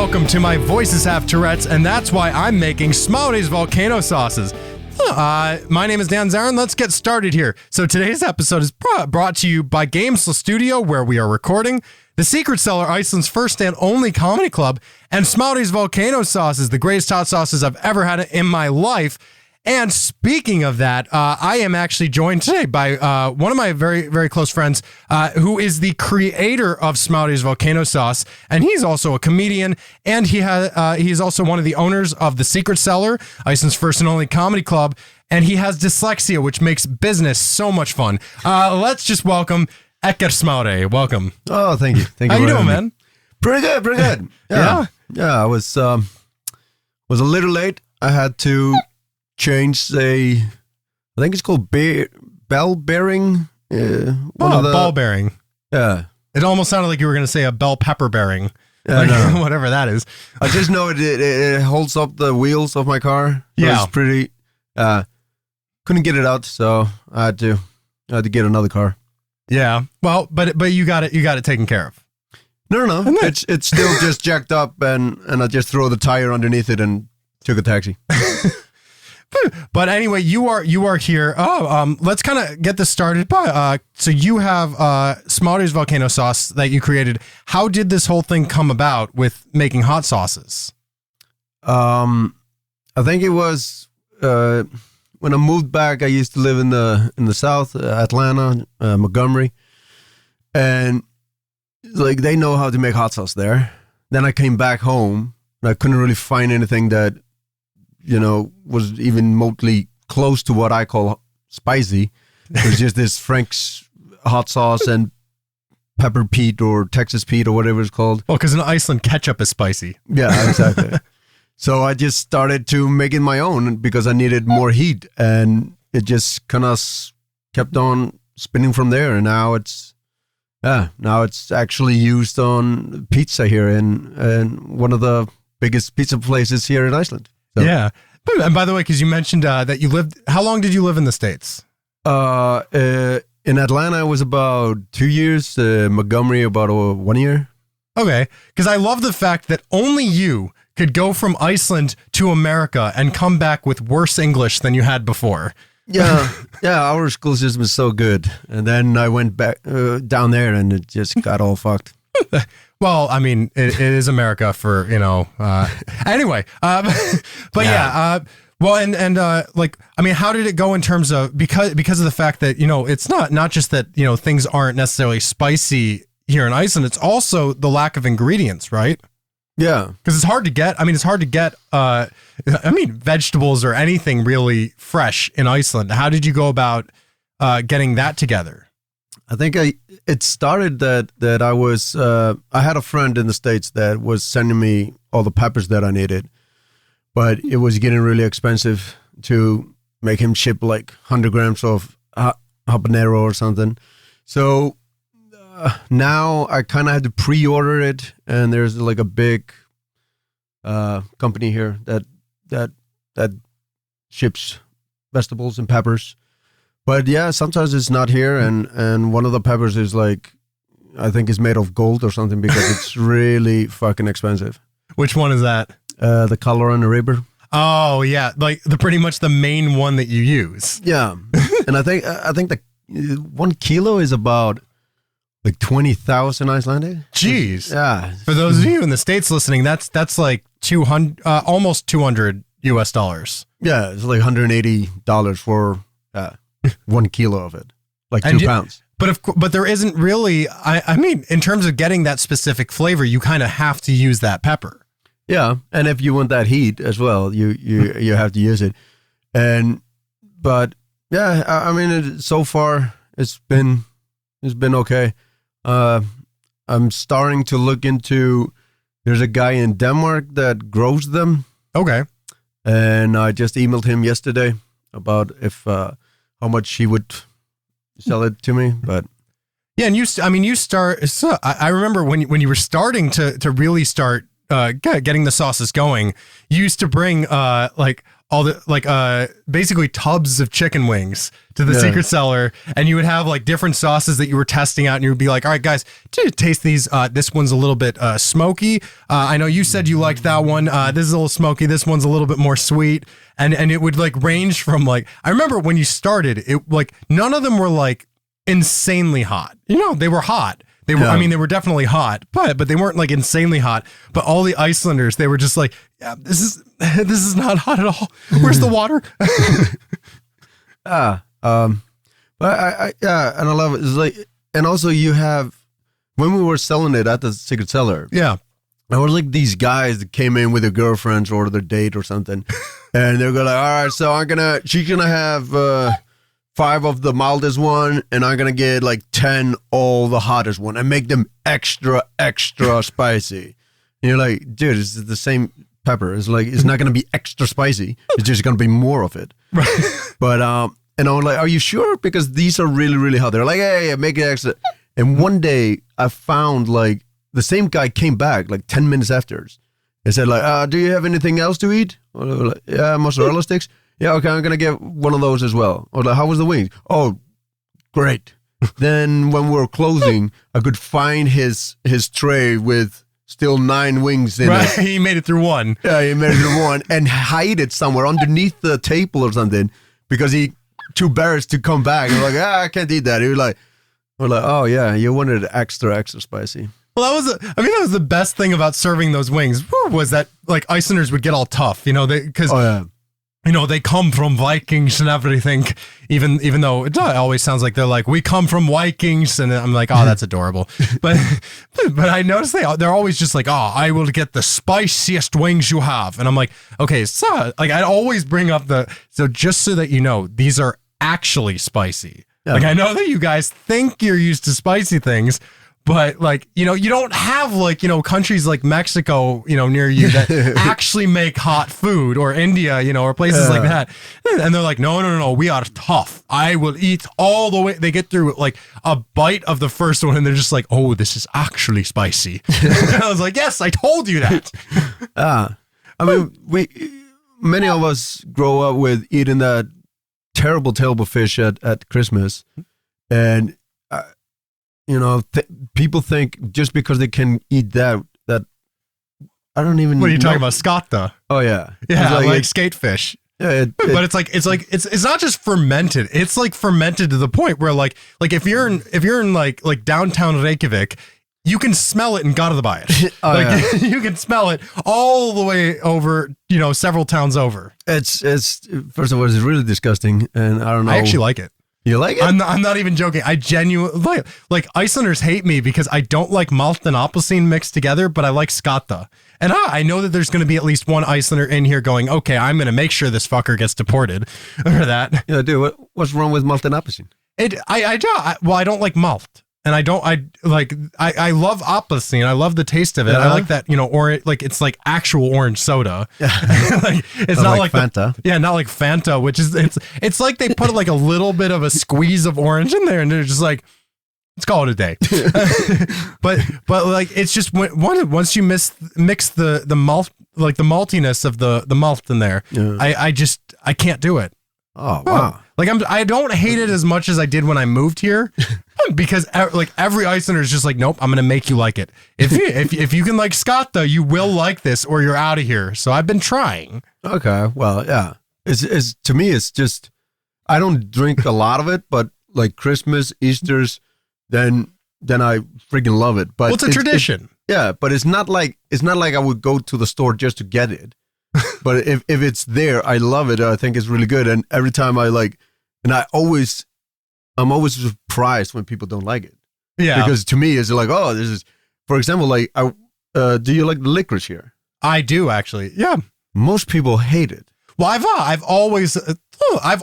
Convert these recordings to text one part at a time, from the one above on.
welcome to My Voices Have Tourettes, and that's why I'm making Smari's volcano sauces. My name is Dan Zerin. Let's get started here. So today's episode is brought to you by Games Studio, where we are recording, The Secret Cellar, Iceland's first and only comedy club, and Smari's volcano sauces, the greatest hot sauces I've ever had in my life. And speaking of that, I am actually joined today by one of my very, very close friends, who is the creator of Smari's volcano sauce, and he's also a comedian, and he's also one of the owners of The Secret Cellar, Iceland's first and only comedy club, and he has dyslexia, which makes business so much fun. Let's just welcome Eggert Smári. Welcome. Oh, thank you. Thank you. How you doing, man? Pretty good. Pretty good. Yeah. I was a little late. I had to change I think it's called bell bearing. Ball bearing. Yeah. It almost sounded like you were going to say a bell pepper bearing. Yeah, like, no. Whatever that is. I just know it holds up the wheels of my car. Yeah. It's pretty, couldn't get it out, so I had to get another car. Yeah. Well, but you got it taken care of. No. It's still just jacked up, and I just throw the tire underneath it and took a taxi. But anyway, you are here. Let's kind of get this started. So you have Smari's volcano sauce that you created. How did this whole thing come about with making hot sauces? I think it was when I moved back. I used to live in the South, Atlanta, Montgomery, and like they know how to make hot sauce there. Then I came back home and I couldn't really find anything that was even remotely close to what I call spicy. It was just this Frank's hot sauce and pepper Pete or Texas Pete or whatever it's called. Well, because in Iceland, ketchup is spicy. Yeah, exactly. So I just started to make it my own because I needed more heat, and it just kind of kept on spinning from there. And now it's actually used on pizza here in one of the biggest pizza places here in Iceland. So. Yeah. And by the way, because you mentioned that you lived, how long did you live in the States? In Atlanta, it was about 2 years. Montgomery, about 1 year. Okay. Because I love the fact that only you could go from Iceland to America and come back with worse English than you had before. Yeah. Our school system is so good. And then I went back down there and it just got all fucked. Well, I mean, it is America for, anyway, but yeah. Well, and like, I mean, how did it go in terms of, because of the fact that, it's not just that, things aren't necessarily spicy here in Iceland, it's also the lack of ingredients, right? Yeah. Because it's hard to get, vegetables or anything really fresh in Iceland. How did you go about getting that together? I think it started that I was I had a friend in the States that was sending me all the peppers that I needed, but it was getting really expensive to make him ship like 100 grams of habanero or something. So now I kind of had to pre-order it, and there's like a big company here that ships vegetables and peppers. But yeah, sometimes it's not here, and one of the peppers is like, I think is made of gold or something because it's really fucking expensive. Which one is that? The Colorado Reaper. Oh yeah, like pretty much the main one that you use. Yeah, and I think the 1 kilo is about like 20,000 Icelandic. Jeez. Yeah. For those of you in the States listening, that's like 200, almost $200 US. Yeah, it's like $180 for 1 kilo of it, like 2 pounds. But there isn't really. I mean, in terms of getting that specific flavor, you kind of have to use that pepper. Yeah, and if you want that heat as well, you have to use it. But yeah, I mean, so far it's been okay. I'm starting to look into. There's a guy in Denmark that grows them. Okay. And I just emailed him yesterday about if how much he would sell it to me, but yeah, and you start. So I remember when you were starting to really start getting the sauces going, you used to bring like all the like basically tubs of chicken wings to the secret cellar, and you would have like different sauces that you were testing out, and you would be like, all right guys, taste these. This one's a little bit smoky. I know you said you liked that one. This is a little smoky. This one's a little bit more sweet, and it would like range from like, I remember when you started it, like none of them were like insanely hot. You know, they were hot. They were, I mean, they were definitely hot, but they weren't like insanely hot. But all the Icelanders, they were just like, yeah, this is not hot at all. Where's the water? But and I love it. It's like, and also you have, when we were selling it at the secret cellar, there were like these guys that came in with their girlfriends or their date or something, and they're going like, all right, so she's gonna have 5 of the mildest one, and I'm gonna get like 10 all the hottest one, and make them extra spicy. And you're like, dude, it's the same pepper. It's like, it's not gonna be extra spicy. It's just gonna be more of it. Right. But and I was like, are you sure? Because these are really, really hot. They're like, hey, make it extra. And one day I found like the same guy came back like 10 minutes after. He said like, do you have anything else to eat? Like, yeah, mozzarella sticks. Yeah, okay, I'm going to get one of those as well. Or like, how was the wings? Oh, great. Then when we were closing, I could find his tray with still 9 wings in it. He made it through one. Yeah, he made it through one and hide it somewhere underneath the table or something because he too embarrassed to come back. And like, I can't eat that. He was like, we're like, oh yeah, you wanted it extra spicy. Well, that was the best thing about serving those wings was that like Icelanders would get all tough, you know, because you know, they come from Vikings and everything, even though it always sounds like they're like, we come from Vikings. And I'm like, oh, that's adorable. But I noticed they're always just like, oh, I will get the spiciest wings you have. And I'm like, okay, so like I'd always bring up so just so that you know, these are actually spicy. Yeah. Like I know that you guys think you're used to spicy things, but like, you know, you don't have like, you know, countries like Mexico, you know, near you that actually make hot food, or India, you know, or places like that. And they're like, no, we are tough. I will eat all the way. They get through like a bite of the first one and they're just like, oh, this is actually spicy. And I was like, yes, I told you that. I mean, many of us grow up with eating that terrible fish at Christmas. And you know, people think just because they can eat that I don't even. What are you talking about, scotta? Oh yeah, like skate fish. Yeah, but it's not just fermented. It's like fermented to the point where like if you're in like downtown Reykjavik, you can smell it in Garðabæ. You can smell it all the way over, you know, several towns over. It's first of all, it's really disgusting, and I don't know. I actually like it. You like it? I'm not even joking. I genuinely like Icelanders hate me because I don't like malt and appelsine mixed together, but I like scotta. And I know that there's going to be at least one Icelander in here going, okay, I'm going to make sure this fucker gets deported or that. Yeah, dude, what's wrong with malt and appelsine? I don't like malt. And I love appelsine. I love the taste of it. I like that, you know, like it's like actual orange soda. Like it's not like Fanta. Not like Fanta, which is it's like they put like a little bit of a squeeze of orange in there, and they're just like, let's call it a day. but like it's just once you mix the malt, like the maltiness of the malt in there, I can't do it. Oh wow! Like I don't hate it as much as I did when I moved here, because like every Icelander is just like, nope, I'm gonna make you like it. If you can like scotta, you will like this, or you're out of here. So I've been trying. Okay, well, yeah. It's to me, it's just I don't drink a lot of it, but like Christmas, Easter's, then I freaking love it. But it's a tradition. But it's not like I would go to the store just to get it. But if it's there, I love it. I think it's really good. And every time I'm always surprised when people don't like it. Yeah. Because to me, it's like, oh, this is, for example, like, do you like the licorice here? I do, actually. Yeah. Most people hate it. Well, I've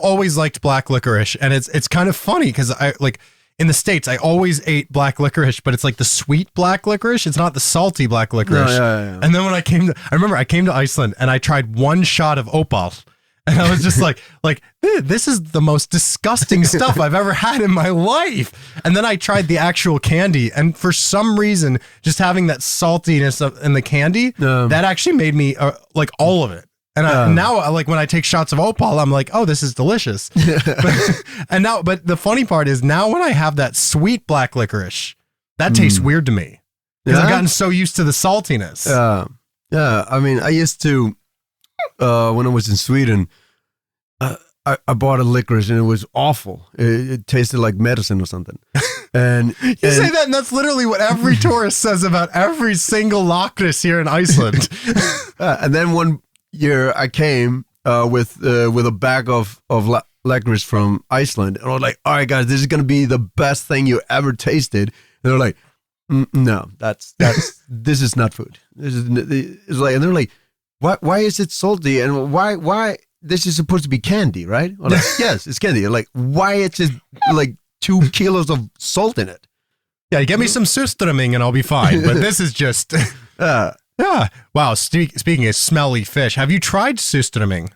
always liked black licorice, and it's kind of funny because I like in the States I always ate black licorice, but it's like the sweet black licorice. It's not the salty black licorice. Yeah. And then when I remember I came to Iceland and I tried one shot of opal, and I was just like this is the most disgusting stuff I've ever had in my life. And then I tried the actual candy, and for some reason, just having that saltiness in the candy, that actually made me like all of it. And now, like when I take shots of opal, I'm like, oh, this is delicious. But the funny part is now when I have that sweet black licorice, that tastes weird to me because I've gotten so used to the saltiness. Yeah. I mean, I used to, when I was in Sweden, I bought a licorice and it was awful. It tasted like medicine or something. And you say that, and that's literally what every tourist says about every single licorice here in Iceland. And then one year I came with a bag of licorice from Iceland, and I was like, "All right, guys, this is gonna be the best thing you ever tasted." And they're like, "No, that's this is not food. This is it's like," and they're like, Why is it salty? And why this is supposed to be candy, right?" I'm like, "Yes, it's candy." Like, why it's just like 2 kilos of salt in it? Yeah, give me some surströmming and I'll be fine. But this is just. Yeah. Wow. Speaking of smelly fish, have you tried surströmming?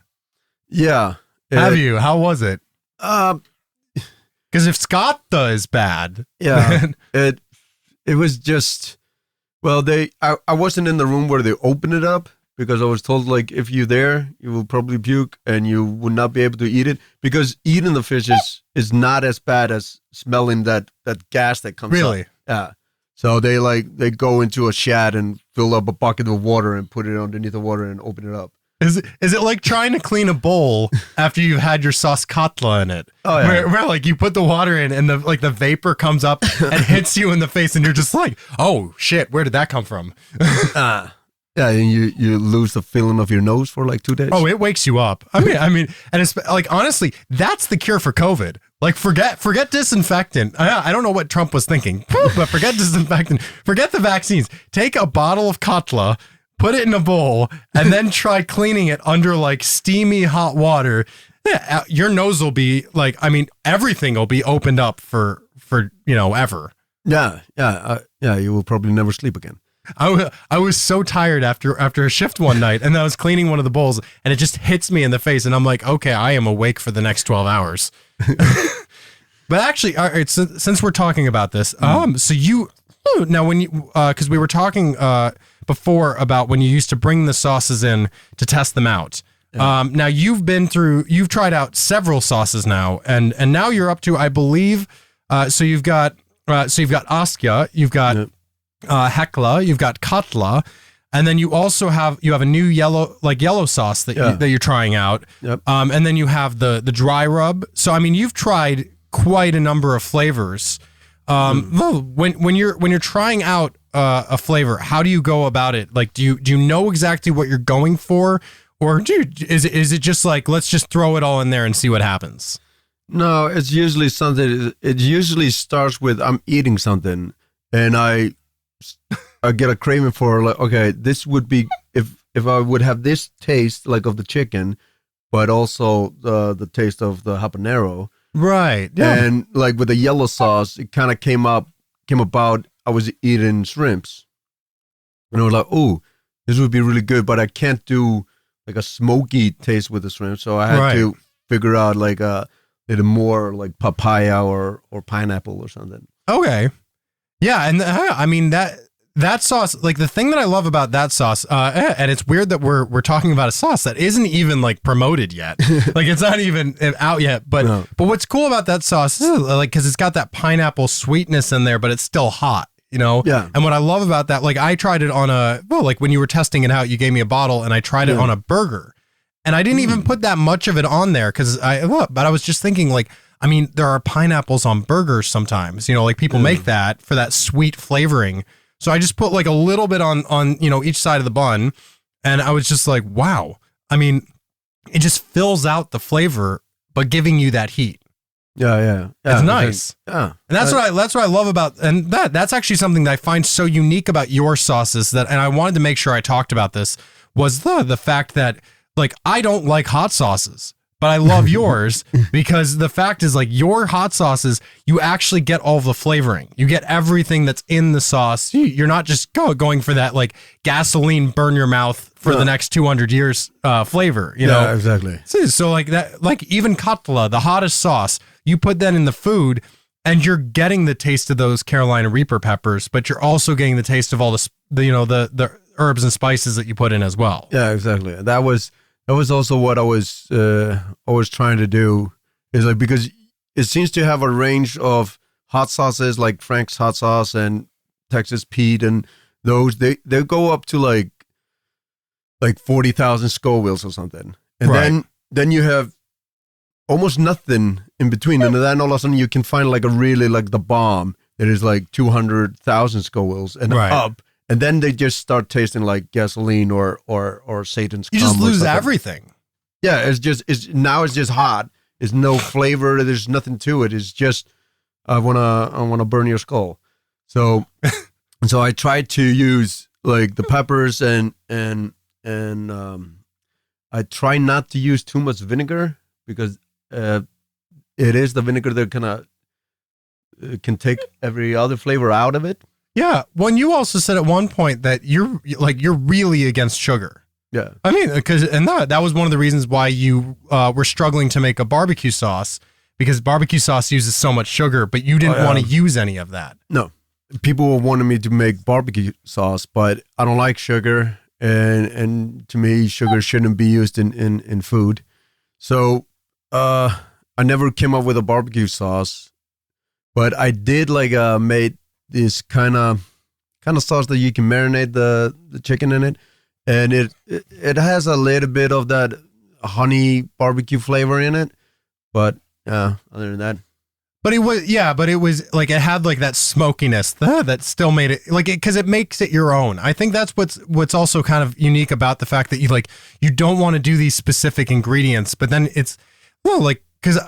Yeah. Have you? How was it? Because if Skatta is bad. Yeah. it was just, well, I wasn't in the room where they opened it up because I was told, like, if you're there, you will probably puke and you will not be able to eat it, because eating the fish is not as bad as smelling that gas that comes really? up. Yeah. So they go into a shed and fill up a bucket of water and put it underneath the water and open it up. Is it like trying to clean a bowl after you've had your sauce katla in it? Oh yeah. Where like you put the water in and the vapor comes up and hits you in the face and you're just like, oh shit, where did that come from? Yeah, and you lose the feeling of your nose for like 2 days. Oh, it wakes you up. I mean, and it's like, honestly, that's the cure for COVID. Like, forget disinfectant. I don't know what Trump was thinking, but forget disinfectant. Forget the vaccines. Take a bottle of katla, put it in a bowl, and then try cleaning it under like steamy hot water. Yeah, your nose will be like, I mean, everything will be opened up for ever. Yeah. You will probably never sleep again. I was so tired after a shift one night, and I was cleaning one of the bowls, and it just hits me in the face, and I'm like, okay, I am awake for the next 12 hours. But actually, all right, since we're talking about this, so you now when you because we were talking before about when you used to bring the sauces in to test them out. Yeah. Now you've tried out several sauces now, and now you're up to, I believe, so you've got Askja, you've got Hekla, you've got Katla, and then you also have a new yellow sauce that you're trying out. Yep. And then you have the dry rub. So I mean, you've tried quite a number of flavors. When you're trying out a flavor, how do you go about it? Like, do you know exactly what you're going for, or is it just like, let's just throw it all in there and see what happens? No, it's usually something. It usually starts with, I'm eating something and I get a craving for, like, okay, this would be if I would have this taste like of the chicken, but also the taste of the habanero. Right. Yeah. And like with the yellow sauce, it kind of came about. I was eating shrimps, and I was like, "Oh, this would be really good," but I can't do like a smoky taste with the shrimp, so I had to figure out like a little more like papaya or pineapple or something. Okay. Yeah, and I mean that sauce, like the thing that I love about that sauce, and it's weird that we're talking about a sauce that isn't even like promoted yet, like it's not even out yet. But what's cool about that sauce is like, because it's got that pineapple sweetness in there, but it's still hot, you know. Yeah. And what I love about that, like I tried it on like when you were testing it out, you gave me a bottle, and I tried it on a burger, and I didn't even put that much of it on there but I was just thinking, like, I mean, there are pineapples on burgers sometimes, you know, like people make that for that sweet flavoring. So I just put like a little bit on each side of the bun, and I was just like, wow. I mean, it just fills out the flavor, but giving you that heat. Yeah. It's nice. Yeah. And that's what I love about, and that's actually something that I find so unique about your sauces, and I wanted to make sure I talked about this, was the fact that, like, I don't like hot sauces, but I love yours because the fact is, like, your hot sauces, you actually get all the flavoring. You get everything that's in the sauce. You're not just going for that, like, gasoline burn your mouth for the next 200 years flavor, you know? Yeah, exactly. So like that, like even katla, the hottest sauce, you put that in the food and you're getting the taste of those Carolina Reaper peppers, but you're also getting the taste of all the herbs and spices that you put in as well. Yeah, exactly. That was That was also what I was trying to do. Is like, because it seems to have a range of hot sauces like Frank's hot sauce and Texas Pete, and those they go up to like 40,000 Scovilles or something, and Right. then you have almost nothing in between, and then all of a sudden you can find like a really like the bomb that is like 200,000 Scovilles and Right. up, and then they just start tasting like gasoline or Satan's. You just cum or lose something. everything. Yeah, it's just hot. There's no flavor. There's nothing to it. It's just I wanna burn your skull. So I tried to use like the peppers and I try not to use too much vinegar because it is the vinegar that kind of can take every other flavor out of it. Yeah. Well, and you also said at one point that you're really against sugar. Yeah. I mean, that was one of the reasons why you were struggling to make a barbecue sauce, because barbecue sauce uses so much sugar, but you didn't want to use any of that. No. People wanted me to make barbecue sauce, but I don't like sugar, and to me, sugar shouldn't be used in food. So I never came up with a barbecue sauce, but I did made this kind of sauce that you can marinate the chicken in it, and it has a little bit of that honey barbecue flavor in it, but other than that. But it was like it had like that smokiness that still made it like it, because it makes it your own. I think that's what's also kind of unique about the fact that you don't want to do these specific ingredients, but then it's because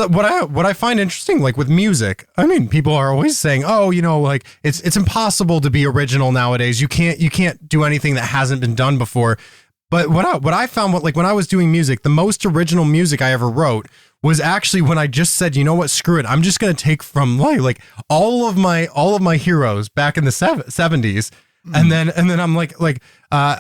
what I find interesting, like with music, I mean, people are always saying, oh, like it's impossible to be original nowadays. You can't do anything that hasn't been done before. But what I found, when I was doing music, the most original music I ever wrote was actually when I just said, you know what, screw it, I'm just gonna take from like all of my heroes back in the 70s, and then I'm like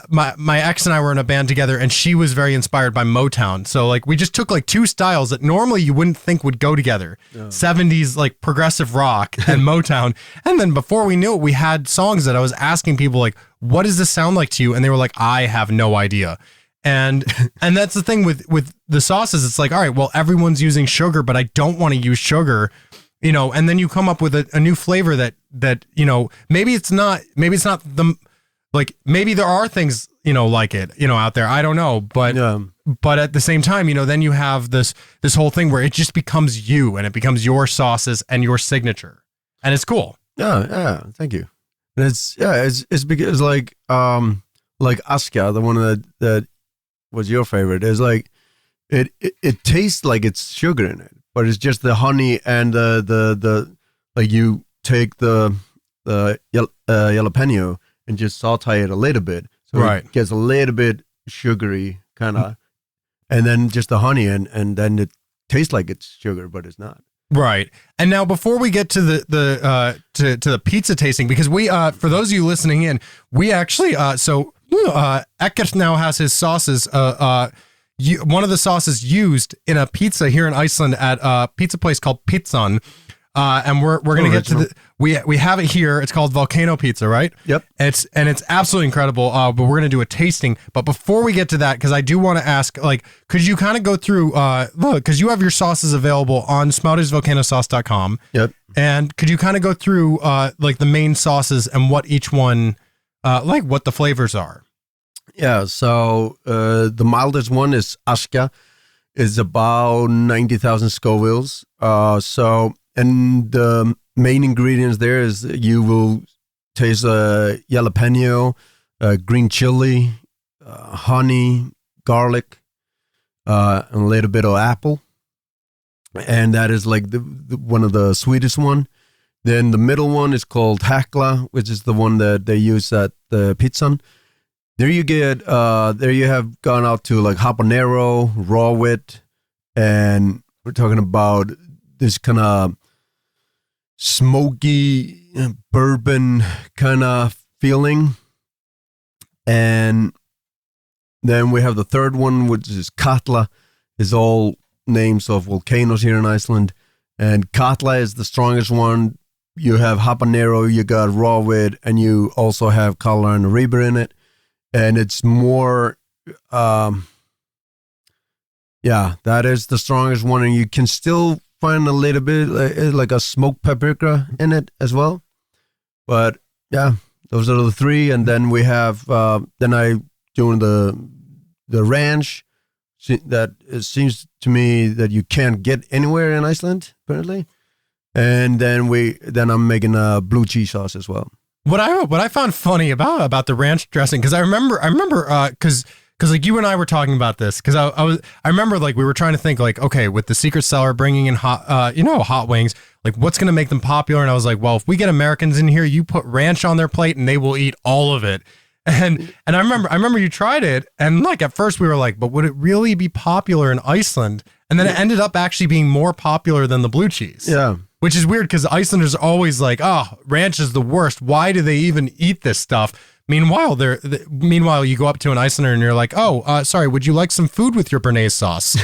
my ex and I were in a band together, and she was very inspired by Motown, so like we just took like two styles that normally you wouldn't think would go together, 70s like progressive rock and Motown, and then before we knew it, we had songs that I was asking people like, what does this sound like to you, and they were like, I have no idea. And that's the thing with the sauces. It's like, all right, well, everyone's using sugar, but I don't want to use sugar, and then you come up with a new flavor that maybe it's not the, like, maybe there are things, like it, out there. I don't know. But at the same time, then you have this whole thing where it just becomes you, and it becomes your sauces and your signature, and it's cool. Yeah. Thank you. And it's because like Aska, the one that was your favorite, is like it tastes like it's sugar in it, but it's just the honey and the like you take the jalapeno and just saute it a little bit, so Right. it gets a little bit sugary kind of, and then just the honey, and then it tastes like it's sugar, but it's not. Right. And now before we get to the pizza tasting, because we for those of you listening in, we actually Eggert now has his sauces. One of the sauces used in a pizza here in Iceland at a pizza place called Pizzan. And we're gonna get to we have it here. It's called Volcano Pizza, right? Yep. It's absolutely incredible. But we're gonna do a tasting. But before we get to that, because I do want to ask, like, could you kind of go through because you have your sauces available on smaudisvolcanosauce.com. Yep. And could you kind of go through like the main sauces and what each one like what the flavors are? Yeah, so the mildest one is Aska, is about 90,000 Scovilles. And the main ingredients there is you will taste jalapeno, green chili, honey, garlic, and a little bit of apple. And that is like the one of the sweetest one. Then the middle one is called Hekla, which is the one that they use at the Pizzan. There you get, there you have gone out to like habanero, raw wit, and we're talking about this kind of smoky bourbon kind of feeling. And then we have the third one, which is Katla, is all names of volcanoes here in Iceland. And Katla is the strongest one. You have habanero, you got raw wit, and you also have Carolina Reaper in it. And it's more, Yeah, that is the strongest one, and you can still find a little bit like a smoked paprika in it as well. But yeah, those are the three, and then we have then I doing the ranch that it seems to me that you can't get anywhere in Iceland apparently, and then I'm making a blue cheese sauce as well. What I found funny about the ranch dressing, because I remember because like you and I were talking about this, because I remember like we were trying to think like, okay, with the secret seller bringing in hot wings, like what's going to make them popular? And I was like, well, if we get Americans in here, you put ranch on their plate and they will eat all of it. And I remember you tried it, and like at first we were like, but would it really be popular in Iceland? And then it ended up actually being more popular than the blue cheese. Yeah. Which is weird, because Icelanders are always like, oh, ranch is the worst. Why do they even eat this stuff? Meanwhile, you go up to an Icelander and you're like, oh, sorry, would you like some food with your béarnaise sauce?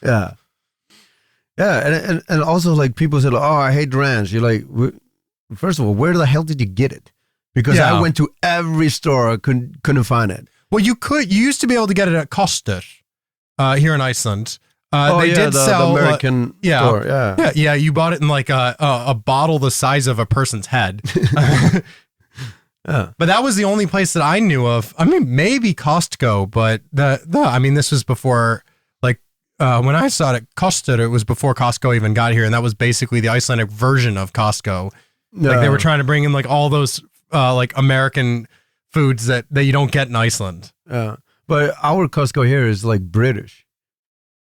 Yeah. Yeah, and also like people said, oh, I hate ranch. You're like, first of all, where the hell did you get it? Because I went to every store, I couldn't find it. Well, you used to be able to get it at Koster here in Iceland. They did sell the American store. Yeah. You bought it in like a bottle the size of a person's head. Yeah. But that was the only place that I knew of. I mean, maybe Costco, but I mean, this was before, like, when I saw it at Koster, it was before Costco even got here, and that was basically the Icelandic version of Costco. Like they were trying to bring in like all those like American foods that you don't get in Iceland. Yeah, but our Costco here is like British.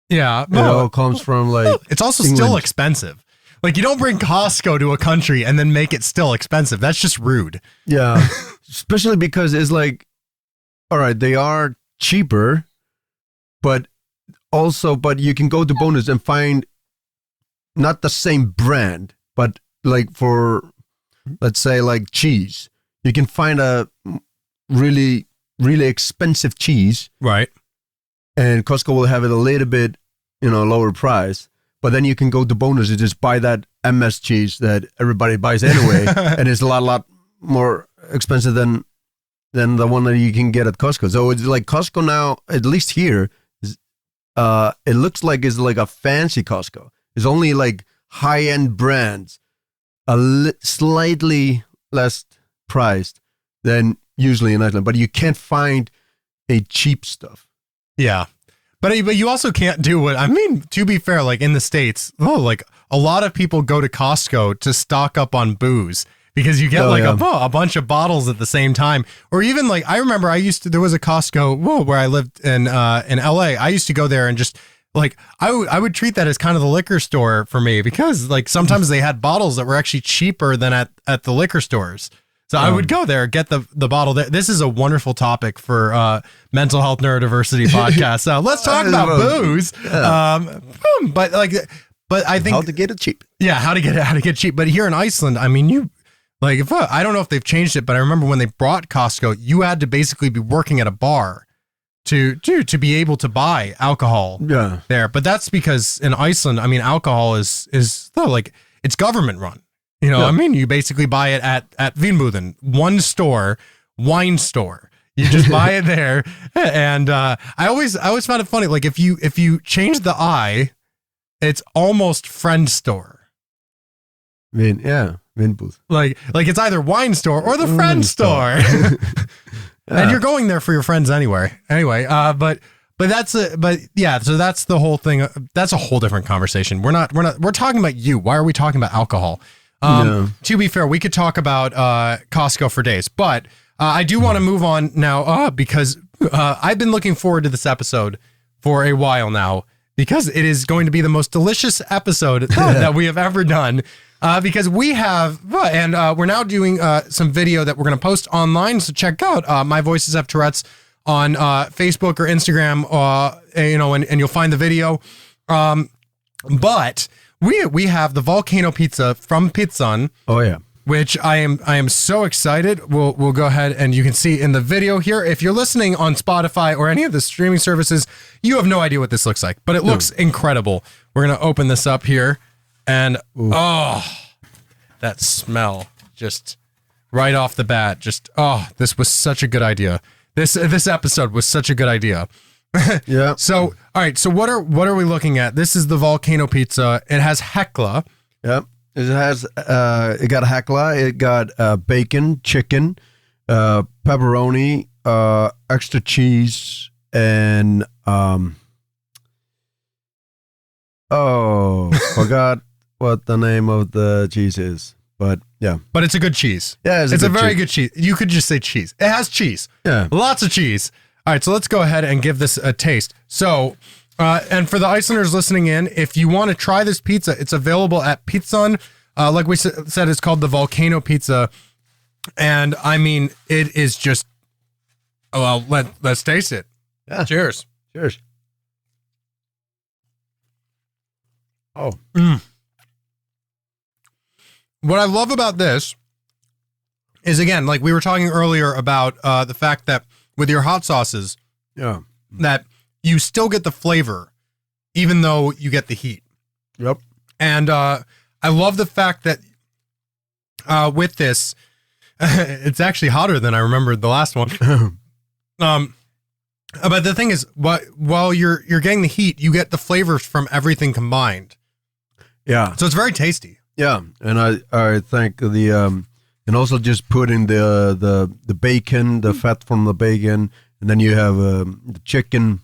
Yeah, it all comes from like. It's also England. Still expensive. Like you don't bring Costco to a country and then make it still expensive. That's just rude. Yeah, especially because it's like, all right, they are cheaper, but you can go to Bonus and find not the same brand, but like for, let's say like cheese, you can find a really, really expensive cheese. Right. And Costco will have it a little bit, lower price. But then you can go to Bonus and just buy that MS cheese that everybody buys anyway, and it's a lot more expensive than the one that you can get at Costco. So it's like Costco now, at least here, it looks like it's like a fancy Costco. It's only like high-end brands, slightly less priced than usually in Iceland, but you can't find a cheap stuff. Yeah. But you also can't do what, I mean, to be fair, like in the States, like a lot of people go to Costco to stock up on booze because you get a bunch of bottles at the same time. Or even like, I remember there was a Costco where I lived in LA. I used to go there and just like, I would treat that as kind of the liquor store for me, because like sometimes they had bottles that were actually cheaper than at the liquor stores. So I would go there, get the bottle there. This is a wonderful topic for mental health neurodiversity podcast. So let's talk about booze. Yeah. But I think how to get it cheap. Yeah, how to get cheap. But here in Iceland, I mean, I don't know if they've changed it, but I remember when they brought Costco, you had to basically be working at a bar to be able to buy alcohol there. But that's because in Iceland, I mean, alcohol is like it's government run. I mean, you basically buy it at Vinbúðin, one store, wine store. You just buy it there. And I always found it funny. Like if you change the I, it's almost friend store. Vinbúð. Like it's either wine store or the friend store. And you're going there for your friends anyway. So that's the whole thing. That's a whole different conversation. We're talking about you. Why are we talking about alcohol? To be fair, we could talk about Costco for days, but I do want to move on now because I've been looking forward to this episode for a while now, because it is going to be the most delicious episode that we have ever done, because we have, and we're now doing some video that we're going to post online. So check out My Voices Have Tourettes on Facebook or Instagram, and you'll find the video. But we have the Volcano Pizza from Pizzan. Oh yeah. Which I am so excited. We'll go ahead and you can see in the video here. If you're listening on Spotify or any of the streaming services, you have no idea what this looks like, but it looks incredible. We're going to open this up here, and that smell just right off the bat. This was such a good idea. This episode was such a good idea. Yeah. So, all right. So what are we looking at? This is the Volcano Pizza. It has Hekla. Yep. It has it got Hekla. It got bacon, chicken, pepperoni, extra cheese, and forgot what the name of the cheese is. But yeah. But it's a good cheese. Yeah, it's a very good cheese. You could just say cheese. It has cheese. Yeah. Lots of cheese. All right, so let's go ahead and give this a taste. So, and for the Icelanders listening in, if you want to try this pizza, it's available at Pizzan. Like we said, it's called the Volcano Pizza. And I mean, it is just, well, let's taste it. Yeah. Cheers. Cheers. Oh. What I love about this is, again, like we were talking earlier about the fact that with your hot sauces, Yeah. that you still get the flavor, even though you get the heat. Yep. And I love the fact that with this, it's actually hotter than I remembered the last one. But the thing is, while you're getting the heat, you get the flavors from everything combined. Yeah. So it's very tasty. Yeah, and I think the and also just putting the bacon, the fat from the bacon, and then you have the chicken.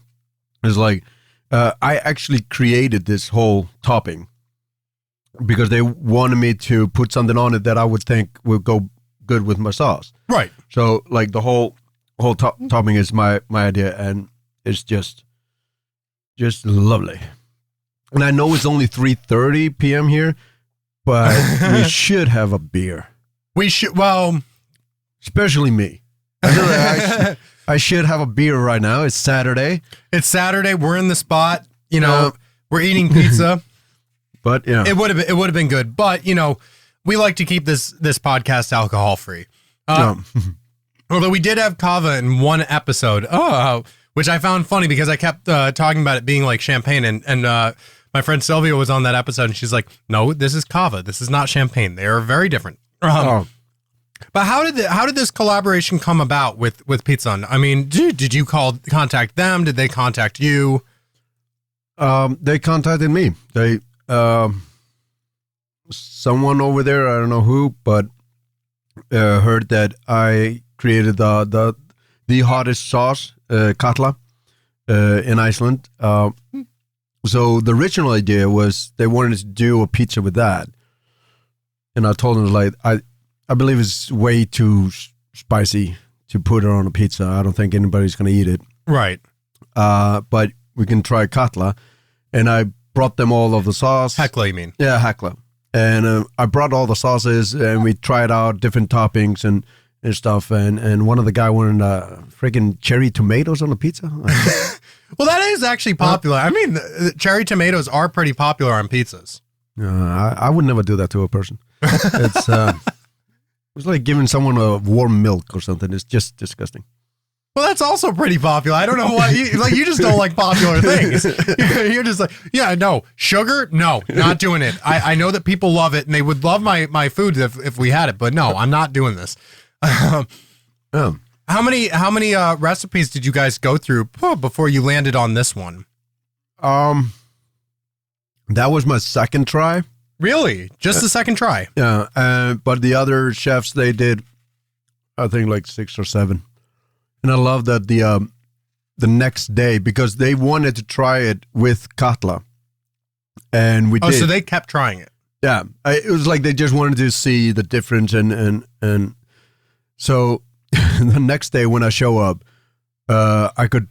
Is like I actually created this whole topping because they wanted me to put something on it that I would think would go good with my sauce. Right. So like the whole topping is my idea, and it's just lovely. And I know it's only 3:30 p.m. here. But we should have a beer. We should, well... Especially me. I should have a beer right now. It's Saturday. It's Saturday. We're in the spot. You know, we're eating pizza. But, yeah. It would have been good. But, you know, we like to keep this podcast alcohol-free. Although we did have kava in one episode, which I found funny because I kept talking about it being like champagne, and my friend Sylvia was on that episode, and she's like, "No, this is kava. This is not champagne. They are very different." But how did this collaboration come about with Pizzan? I mean, did you contact them? Did they contact you? They contacted me. They someone over there, I don't know who, but heard that I created the hottest sauce, Katla, in Iceland. So the original idea was they wanted to do a pizza with that, and I told them, like, I believe it's way too spicy to put it on a pizza. I don't think anybody's gonna eat it. Right. But we can try Katla, and I brought them all of the sauce. Hekla, you mean? Yeah, Hekla. And I brought all the sauces, and we tried out different toppings and stuff. And one of the guy wanted freaking cherry tomatoes on the pizza. Well, that is actually popular. I mean, cherry tomatoes are pretty popular on pizzas. I would never do that to a person. It's like giving someone a warm milk or something. It's just disgusting. Well, that's also pretty popular. I don't know why. You just don't like popular things. You're just like, yeah, no. Sugar? No, not doing it. I know that people love it, and they would love my food if we had it, but no, I'm not doing this. How many recipes did you guys go through before you landed on this one? That was my second try. Really? Just the second try? Yeah. But the other chefs, they did, I think, like 6 or 7. And I love that the next day, because they wanted to try it with Katla, and we did. So they kept trying it. Yeah, it was like they just wanted to see the difference, and so the next day when I show up, I could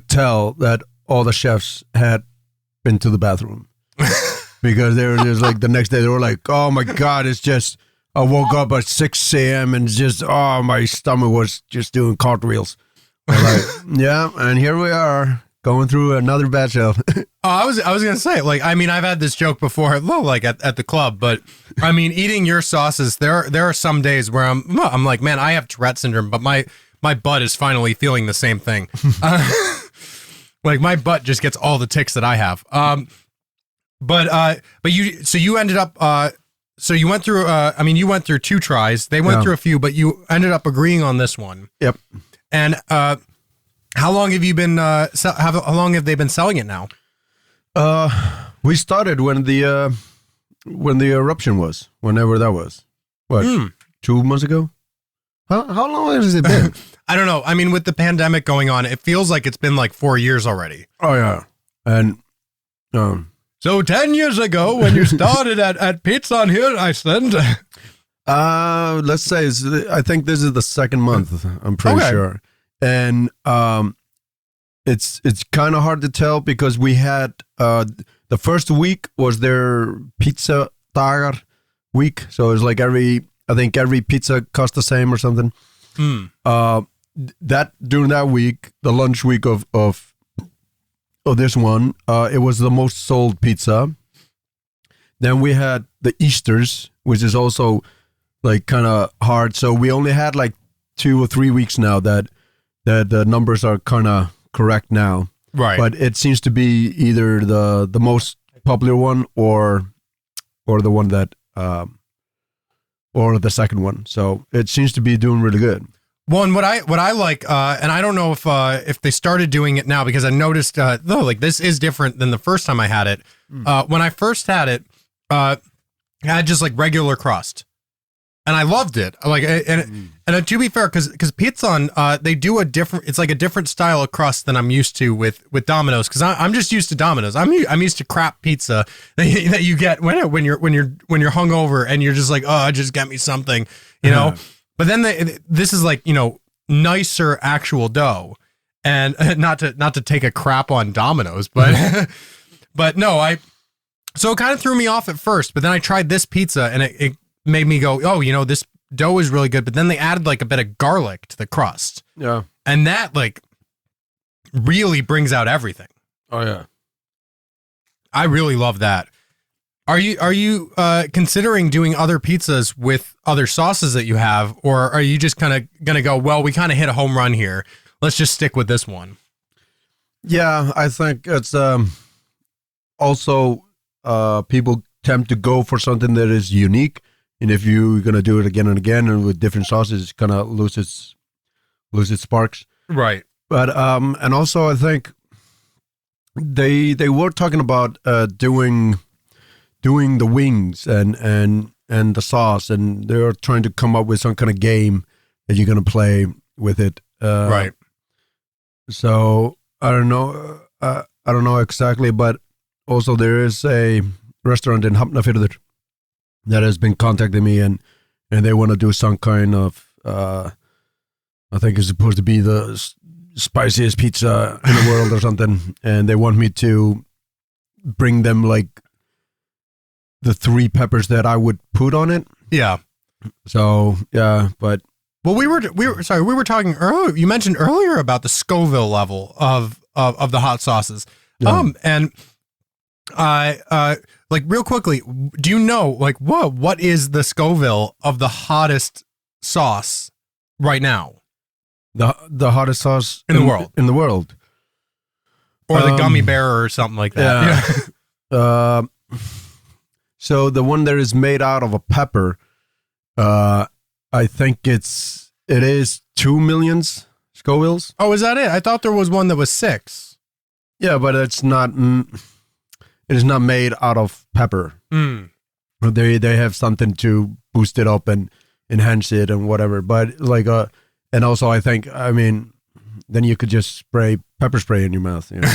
tell that all the chefs had been to the bathroom because they were just like the next day they were like, "Oh my God, it's just." I woke up at 6 a.m. and just, my stomach was just doing cartwheels. Like, yeah, and here we are going through another batch of. I was gonna say, like, I mean, I've had this joke before, like at the club, but I mean, eating your sauces, there are some days where I'm like, man, I have Tourette's syndrome, but my butt is finally feeling the same thing. Like my butt just gets all the tics that I have. But you ended up. So you went through, you went through 2 tries. They went through a few, but you ended up agreeing on this one. Yep. And How long have you been? How long have they been selling it now? We started when the eruption was, whenever that was. What? 2 months ago? How long has it been? I don't know. I mean, with the pandemic going on, it feels like it's been like 4 years already. Oh yeah, and so 10 years ago, when you started at Pizzan here in Iceland. Let's say I think this is the second month. I'm pretty sure, and it's kind of hard to tell because we had the first week was their pizza dagar week, so it's like I think every pizza cost the same or something. That during that week, the lunch week of this one, it was the most sold pizza. Then we had the Easters, which is also like kind of hard. So we only had like 2 or 3 weeks now that the numbers are kind of correct now. Right. But it seems to be either the most popular one or the one that or the second one. So it seems to be doing really good. Well, and what I like, and I don't know if they started doing it now because I noticed though, like this is different than the first time I had it. When I first had it, I had just like regular crust, and I loved it. Like, and to be fair, because Pizzan, they do it's like a different style of crust than I'm used to with Domino's. Because I'm just used to Domino's. I'm used to crap pizza that you get when you're hungover and you're just like, oh, just get me something, you know. But then this is like, you know, nicer actual dough, and not to take a crap on Domino's, but but no, so it kind of threw me off at first. But then I tried this pizza and it made me go, oh, you know, this dough is really good. But then they added like a bit of garlic to the crust. Yeah. And that like really brings out everything. Oh yeah. I really love that. Are you considering doing other pizzas with other sauces that you have, or are you just kind of going to go, well, we kind of hit a home run here. Let's just stick with this one. Yeah, I think it's also people tend to go for something that is unique. And if you're going to do it again and again and with different sauces, it's kind of lose its sparks. Right. But and also I think they were talking about doing the wings and the sauce, and they're trying to come up with some kind of game that you're going to play with it. Right. So I don't know exactly, but also there is a restaurant in Hafnarfjörður that has been contacting me, and they want to do some kind of I think it's supposed to be the spiciest pizza in the world or something, and they want me to bring them like the 3 peppers that I would put on it. Yeah. So yeah, but well, we were talking earlier. You mentioned earlier about the Scoville level of the hot sauces. Yeah. And like real quickly, do you know like what is the Scoville of the hottest sauce right now? The hottest sauce in the world. In the world. Or the gummy bear or something like that. Yeah. So the one that is made out of a pepper, I think it is 2 million Scovilles. Oh, is that it? I thought there was one that was 6. Yeah, but it's not. It is not made out of pepper. They have something to boost it up and enhance it and whatever. But like and also I think, I mean, then you could just spray pepper spray in your mouth, you know.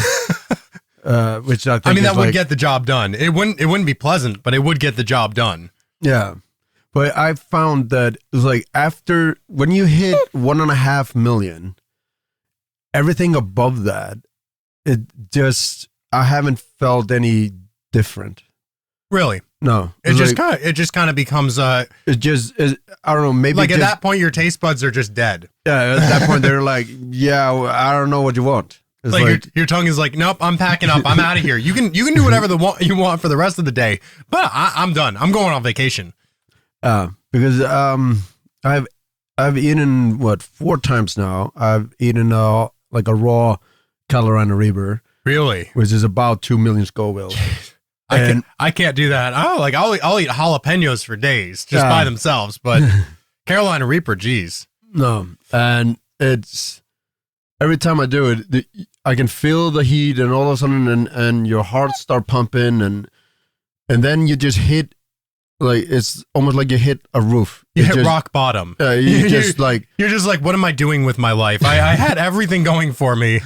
Which I think that would get the job done. It wouldn't be pleasant, but it would get the job done. Yeah. But I found that it's like after when you hit 1.5 million, everything above that, it just I haven't felt any different. Really? No. It just kind of becomes I don't know, maybe like at that point your taste buds are just dead. Yeah, at that point they're like, yeah, I don't know what you want. It's like your tongue is like, nope, I'm packing up. I'm out of here. You can do whatever you want for the rest of the day, but I'm done. I'm going on vacation. Because I've eaten 4 times now. I've eaten like a raw Carolina Reaper. Really? Which is about 2 million Scoville. I can't do that. I'll eat jalapenos for days just by themselves, but Carolina Reaper, geez. No, and it's every time I do it, I can feel the heat, and all of a sudden, and your heart start pumping, and then you just hit, like, it's almost like you hit a roof. You hit rock bottom. You just like, you're just like, what am I doing with my life? I had everything going for me.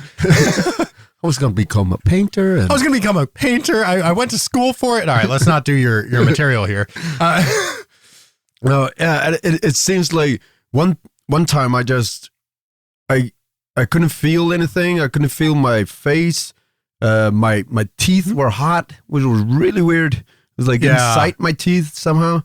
I was going to become a painter. I was going to become a painter. I went to school for it. All right, let's not do your material here. No, yeah, it seems like one time I couldn't feel anything. I couldn't feel my face. My teeth were hot, which was really weird. It was like inside my teeth somehow.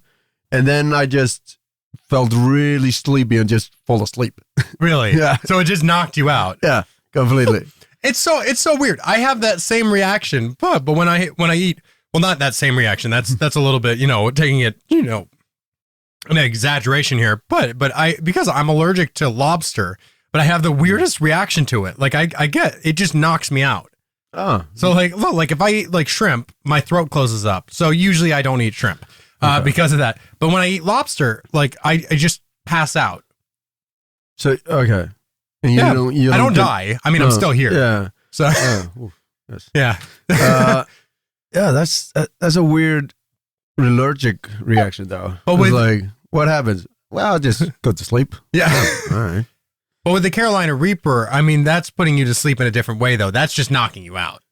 And then I just felt really sleepy and just fall asleep. Really? Yeah. So it just knocked you out. Yeah, completely. It's so weird. I have that same reaction, but when I eat, well, not that same reaction. That's a little bit, taking it, an exaggeration here. But because I'm allergic to lobster, but I have the weirdest reaction to it. Like I get it, just knocks me out. Oh, so like if I eat like shrimp, my throat closes up. So usually I don't eat shrimp because of that. But when I eat lobster, like I just pass out. So okay. And you I don't die. I mean, I'm still here. Yeah. So, yes. Yeah. Yeah, that's a weird allergic reaction, though. But like, what happens? Well, I'll just go to sleep. Yeah. All right. But with the Carolina Reaper, I mean, that's putting you to sleep in a different way, though. That's just knocking you out.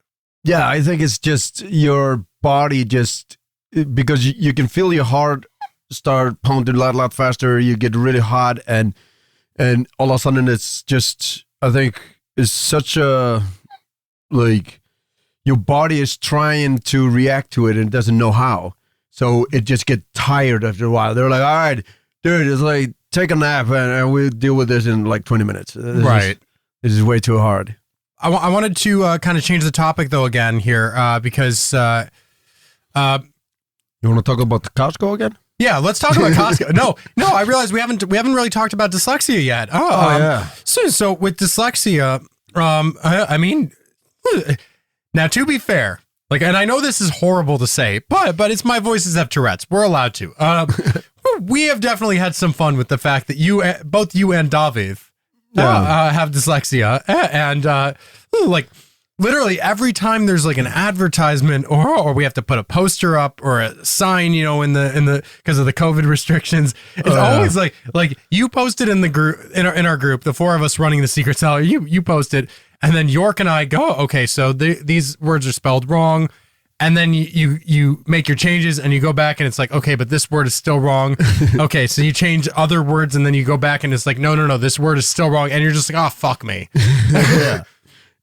Yeah, I think it's just your body because you can feel your heart start pounding a lot faster. You get really hot, and all of a sudden it's just, I think it's such a, like, your body is trying to react to it and doesn't know how. So it just gets tired after a while. They're like, all right, dude, it's like, take a nap and we'll deal with this in like 20 minutes. This is way too hard. I wanted to kind of change the topic, though, again here, because... you want to talk about the Costco again? Yeah, let's talk about Costco. No, I realize we haven't really talked about dyslexia yet. Yeah. So with dyslexia, I mean, now to be fair, like, and I know this is horrible to say, but it's my voices have Tourette's. We're allowed to. We have definitely had some fun with the fact that both you and David have dyslexia, and like. Literally every time there's like an advertisement or we have to put a poster up or a sign, in the because of the COVID restrictions, it's always like you posted in the group in our group, the four of us running the secret cellar, you posted, and then York and I go, okay, so these words are spelled wrong, and then you make your changes and you go back and it's like, okay, but this word is still wrong. Okay, so you change other words and then you go back and it's like, no, this word is still wrong, and you're just like, oh, fuck me. Yeah.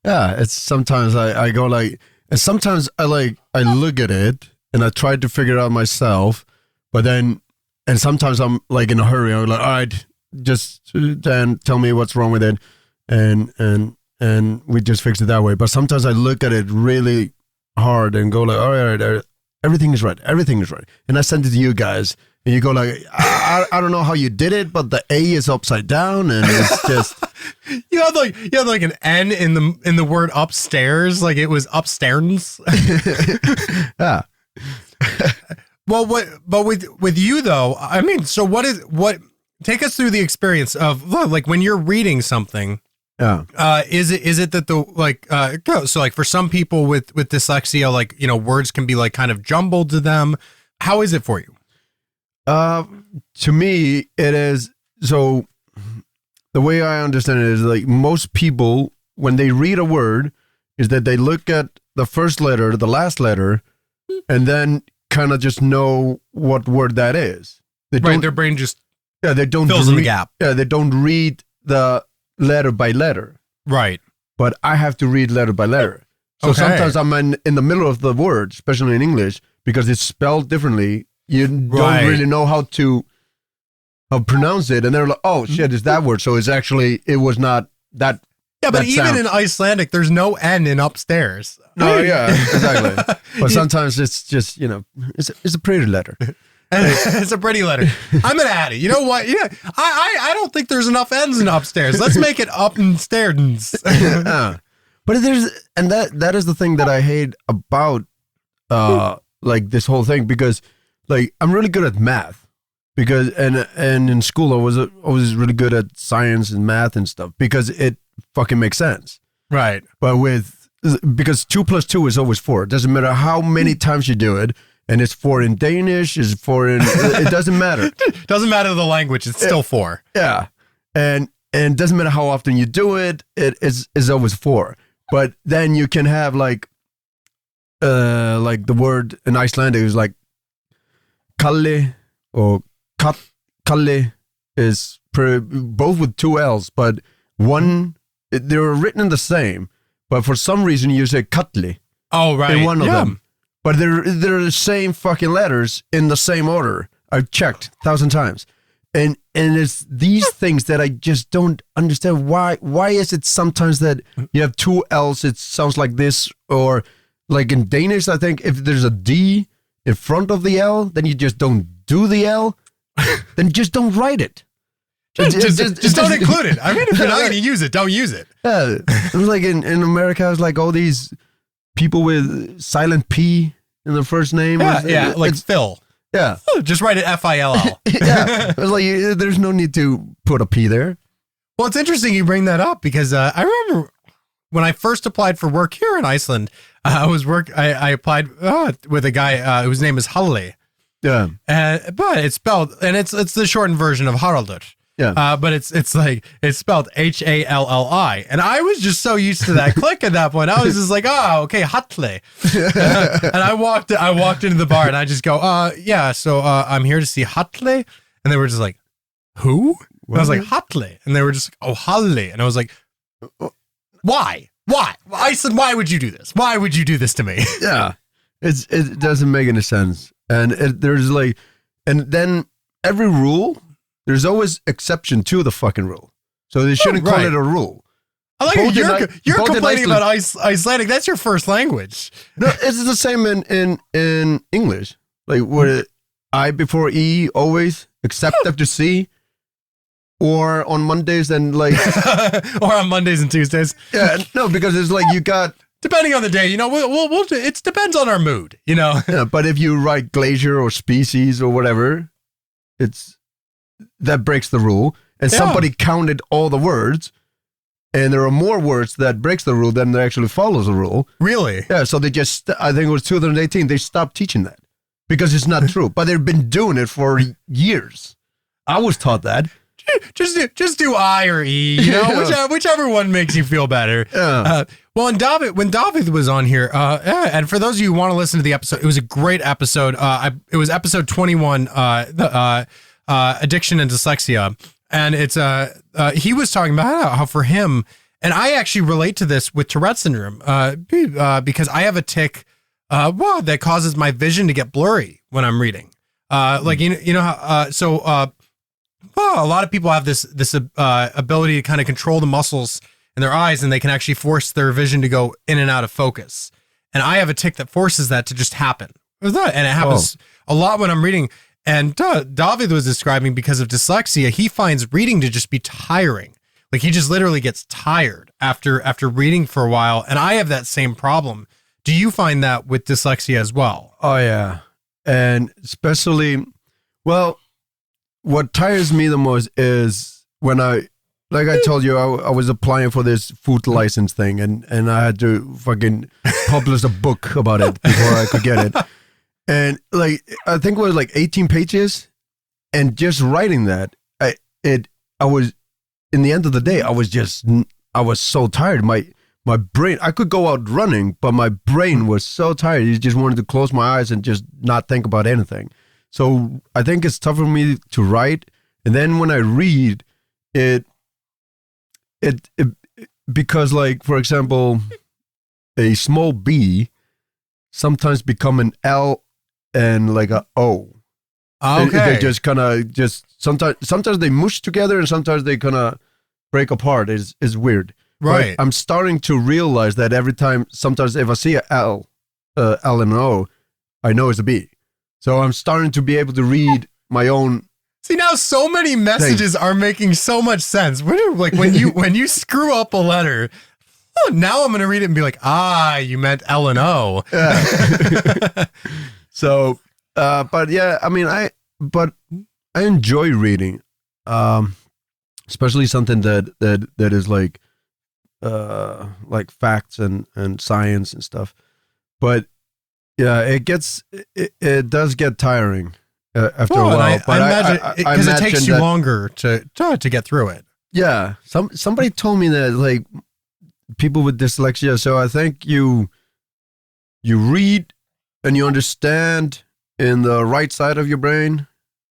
Yeah, it's sometimes I go like, and sometimes I look at it and I try to figure it out myself, but then, and sometimes I'm like in a hurry. I'm like, all right, just then tell me what's wrong with it, and we just fix it that way. But sometimes I look at it really hard and go like, all right, everything is right, and I send it to you guys, and you go like, I don't know how you did it, but the A is upside down, and it's just. You had like an N in the word upstairs, like it was upstairs. Yeah. Well, with you though, I mean, so what take us through the experience of like when you're reading something. Yeah. Is it that so like for some people with dyslexia, like, words can be like kind of jumbled to them. How is it for you? To me, it is so. The way I understand it is like most people, when they read a word, is that they look at the first letter, the last letter, and then kind of just know what word that is. Their brain just they don't fills in the gap. Yeah, they don't read the letter by letter. Right. But I have to read letter by letter. So sometimes I'm in the middle of the word, especially in English, because it's spelled differently. You don't really know how to pronounce it, and they're like, oh shit, it's that word. So it was not that. Yeah, but even in Icelandic, there's no N in upstairs. No, yeah, exactly. But sometimes it's just, it's a pretty letter. It's a pretty letter. I'm gonna add it. You know what? Yeah, I don't think there's enough N's in upstairs. Let's make it up and stairs. But that is the thing that I hate about like this whole thing, because like I'm really good at math. Because and in school I was really good at science and math and stuff, because it fucking make sense. Right. But because 2 plus 2 is always 4. It doesn't matter how many times you do it. And it's 4 in Danish, it's 4 in, it doesn't matter. Doesn't matter the language, it's still 4. Yeah. And it doesn't matter how often you do it, it's always 4. But then you can have like the word in Icelandic is like kalli or kalli is both with 2 L's, but they're written the same, but for some reason you say kalli. Oh, right. In one of them. But they're the same fucking letters in the same order. I've checked 1,000 times. And it's these things that I just don't understand. Why is it sometimes that you have 2 L's, it sounds like this, or like in Danish, I think if there's a D in front of the L, then you just don't do the L, then just don't write it. Just don't include it. I mean, if you're not going to use it, don't use it. Yeah, it was like in America, it was like all these people with silent P in their first name. Yeah, like Phil. Yeah. Just write it F-I-L-L. Yeah. It was like, there's no need to put a P there. Well, it's interesting you bring that up because I remember when I first applied for work here in Iceland, I applied with a guy whose name is Halle. Yeah. But it's spelled, and it's the shortened version of Haraldur. Yeah. But it's spelled Halli. And I was just so used to that click at that point. I was just like, oh, okay, Hatle. And I walked into the bar and I just go, yeah, so I'm here to see Hatle. And they were just like, who? And I was like, Hatle. And they were just, oh, Halle. And I was like, why? Iceland, why would you do this? Why would you do this to me? Yeah. It doesn't make any sense. And there's like, and then every rule, there's always exception to the fucking rule. So they shouldn't call it a rule. I like it. You're complaining about Icelandic. That's your first language. No, it's the same in English. Like what I before E always, except after C, or on Mondays and like or on Mondays and Tuesdays. Yeah, no, because it's like you got depending on the day. You know, we'll it depends on our mood. You know. Yeah, but if you write glacier or species or whatever, that breaks the rule, and somebody counted all the words, and there are more words that breaks the rule than that actually follows the rule. Really? Yeah, so they just, I think it was 2018, they stopped teaching that because it's not true, but they've been doing it for years. I was taught that. Just do I or E, you know, whichever one makes you feel better. Yeah. Well, when David was on here, and for those of you who want to listen to the episode, it was a great episode. It was episode 21, addiction and dyslexia, and it's he was talking about how for him, and I actually relate to this with Tourette's syndrome because I have a tic that causes my vision to get blurry when I'm reading. Like you know how a lot of people have this ability to kind of control the muscles in their eyes, and they can actually force their vision to go in and out of focus. And I have a tic that forces that to just happen, and it happens a lot when I'm reading. And David was describing because of dyslexia, he finds reading to just be tiring. Like he just literally gets tired after reading for a while. And I have that same problem. Do you find that with dyslexia as well? Oh, yeah. And especially, well, what tires me the most is when like I told you, I was applying for this food license thing and I had to fucking publish a book about it before I could get it. And like, I think it was like 18 pages, and just writing that, I was, in the end of the day, I was so tired. My brain, I could go out running, but my brain was so tired. You just wanted to close my eyes and just not think about anything. So I think it's tough for me to write. And then when I read it because like, for example, a small B sometimes become an L and like a O. Okay. They just kind of sometimes they mush together and sometimes they kind of break apart. Is weird. Right. But I'm starting to realize that every time, sometimes if I see a L and an O, I know it's a B. So I'm starting to be able to read my own. See, now so many messages are making so much sense. Like when you screw up a letter, now I'm going to read it and be like, you meant L and O. Yeah. So, but yeah, I mean, I enjoy reading, especially something that is like like facts and science and stuff. But yeah, it does get tiring after a while. But I imagine because it takes you longer to get through it. Yeah, somebody told me that like people with dyslexia. So I think you read and you understand in the right side of your brain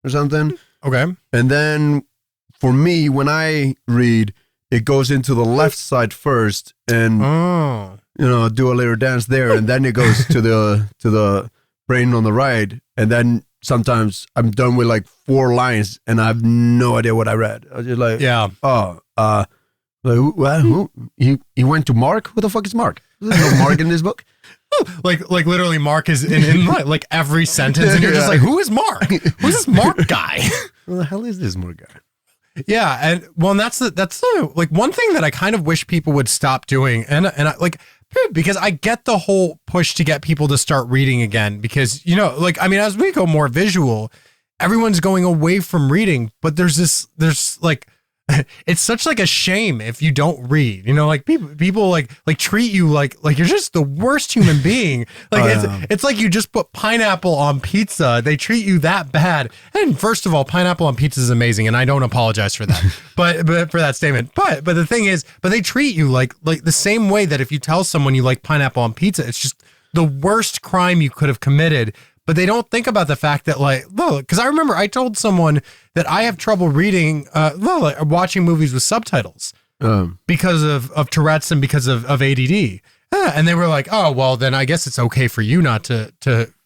or something. Okay. And then for me, when I read, it goes into the left side first, and do a little dance there, and then it goes to the brain on the right, and then sometimes I'm done with like 4 lines, and I have no idea what I read. I was just like, he went to Mark. Who the fuck is Mark? There's no Mark in this book. Like literally, Mark is in like every sentence, and you're just like, who is Mark? Who's this Mark guy? Who the hell is this Mark guy? Yeah, and that's like one thing that I kind of wish people would stop doing, and I, like, because I get the whole push to get people to start reading again, because like, I mean, as we go more visual, everyone's going away from reading, but there's like, it's such like a shame if you don't read, like people like treat you like you're just the worst human being. Like it's like you just put pineapple on pizza. They treat you that bad. And first of all, pineapple on pizza is amazing, and I don't apologize for that. but for that statement. But the thing is, they treat you like the same way that if you tell someone you like pineapple on pizza, it's just the worst crime you could have committed. But they don't think about the fact that, like, look, because I remember I told someone that I have trouble reading, watching movies with subtitles because of Tourette's and because of ADD. And they were like, oh, well, then I guess it's okay for you not to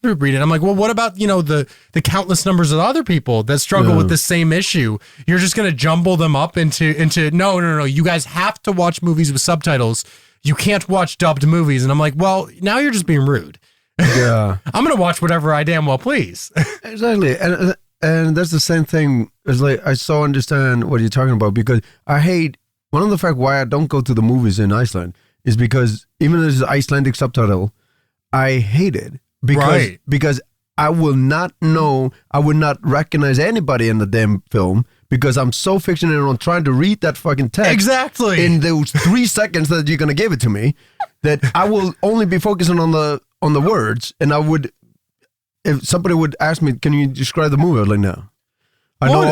read it. I'm like, well, what about, the countless numbers of other people that struggle with the same issue? You're just going to jumble them up into no. You guys have to watch movies with subtitles. You can't watch dubbed movies. And I'm like, well, now you're just being rude. Yeah, I'm gonna watch whatever I damn well please. Exactly, and that's the same thing. It's like I so understand what you're talking about, because I hate one of the fact why I don't go to the movies in Iceland is because even though there's an Icelandic subtitle, I hate it because I will not know, I would not recognize anybody in the damn film because I'm so fixated on trying to read that fucking text exactly in those 3 seconds that you're gonna give it to me, that I will only be focusing on the words. And I would, if somebody would ask me, can you describe the movie? I was like, no. I know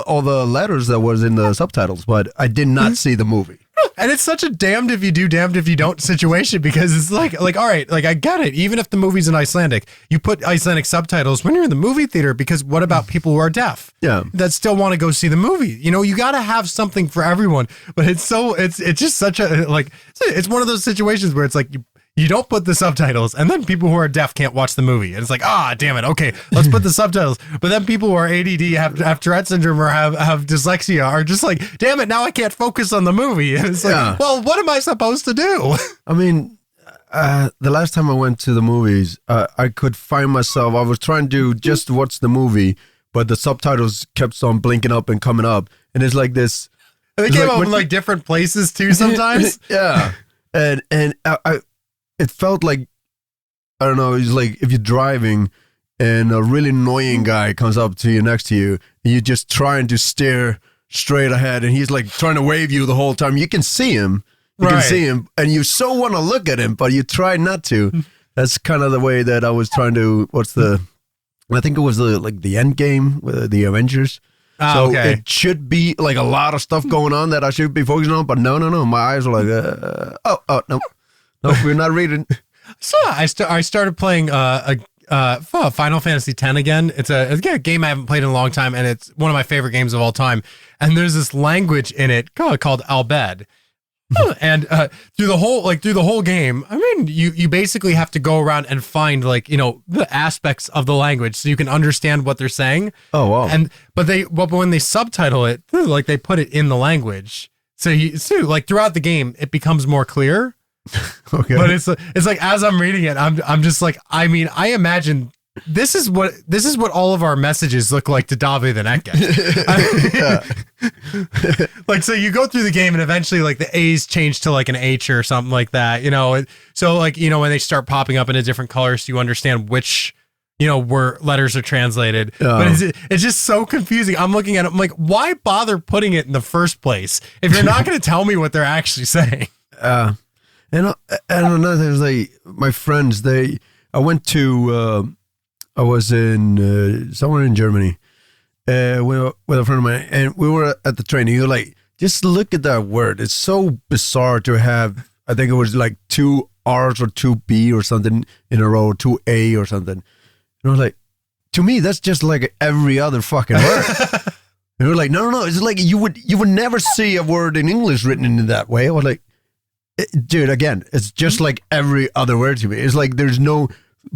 all the letters that was in the subtitles, but I did not see the movie. And it's such a damned if you do, damned if you don't situation, because it's like, all right, like I get it. Even if the movie's in Icelandic, you put Icelandic subtitles when you're in the movie theater, because what about people who are deaf? Yeah. That still want to go see the movie? You got to have something for everyone, but it's just such a, like, it's one of those situations where it's like, you don't put the subtitles, and then people who are deaf can't watch the movie. And it's like, damn it. Okay, let's put the subtitles. But then people who are ADD, have Tourette's syndrome, or have dyslexia are just like, damn it, now I can't focus on the movie. And it's like, well, what am I supposed to do? I mean, the last time I went to the movies, I could find myself, I was trying to just watch the movie, but the subtitles kept on blinking up and coming up. And it's like this. And they came up in like different places too sometimes. Yeah. And it felt like, I don't know, it's like if you're driving and a really annoying guy comes up to you next to you, and you're just trying to stare straight ahead, and he's like trying to wave you the whole time. You can see him. And you so want to look at him, but you try not to. That's kind of the way that I was trying to, I think it was the end game with the Avengers. Okay. It should be like a lot of stuff going on that I should be focusing on, but no. My eyes are like, no. No, we're not reading. So I started playing Final Fantasy X again. It's a game I haven't played in a long time, and it's one of my favorite games of all time. And there's this language in it called Albed. And through the whole game, I mean, you basically have to go around and find the aspects of the language so you can understand what they're saying. Oh wow! But when they subtitle it, they put it in the language. So throughout the game, it becomes more clear. Okay. But it's like as I'm reading it, I'm just like, I mean, I imagine this is what all of our messages look like to David and Eggert. So you go through the game and eventually the A's change to an H or something like that, so when they start popping up in a different color, so you understand which where letters are translated. But it's just so confusing. I'm looking at it, I'm like, why bother putting it in the first place if you're not going to tell me what they're actually saying? And another thing is like my friends. I went to. I was in somewhere in Germany with a friend of mine, and we were at the train. You're like, just look at that word. It's so bizarre to have. I think it was like 2 R's or 2 B or something in a row, 2 A or something. And I was like, to me, that's just like every other fucking word. And we're like, no. It's like you would never see a word in English written in that way. I was like, dude, again, it's just like every other word to me. It's like there's no.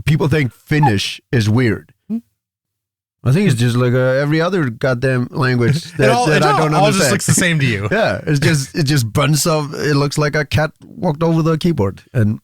People think Finnish is weird. I think it's just like every other goddamn language that I don't understand. All just looks the same to you. Yeah, it's just bunch of. It looks like a cat walked over the keyboard. And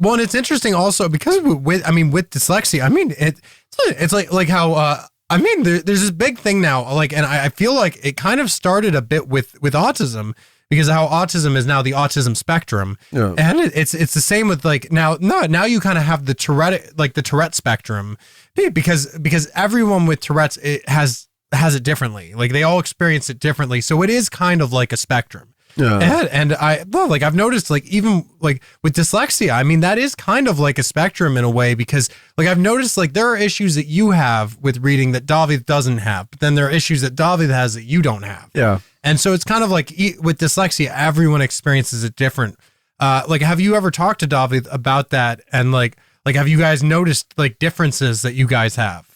it's interesting also because with dyslexia, I mean it's like how there's this big thing now, like, and I feel like it kind of started a bit with autism. Because how autism is now the autism spectrum, and it's the same with like now you kind of have the Tourette spectrum, because everyone with Tourette's has it differently. Like they all experience it differently, so it is kind of like a spectrum. Yeah. And I've noticed like even like with dyslexia, I mean that is kind of like a spectrum in a way, because like I've noticed like there are issues that you have with reading that David doesn't have, but then there are issues that David has that you don't have. Yeah. And so it's kind of like with dyslexia, everyone experiences it different. Like, have you ever talked to David about that? And like, have you guys noticed like differences that you guys have?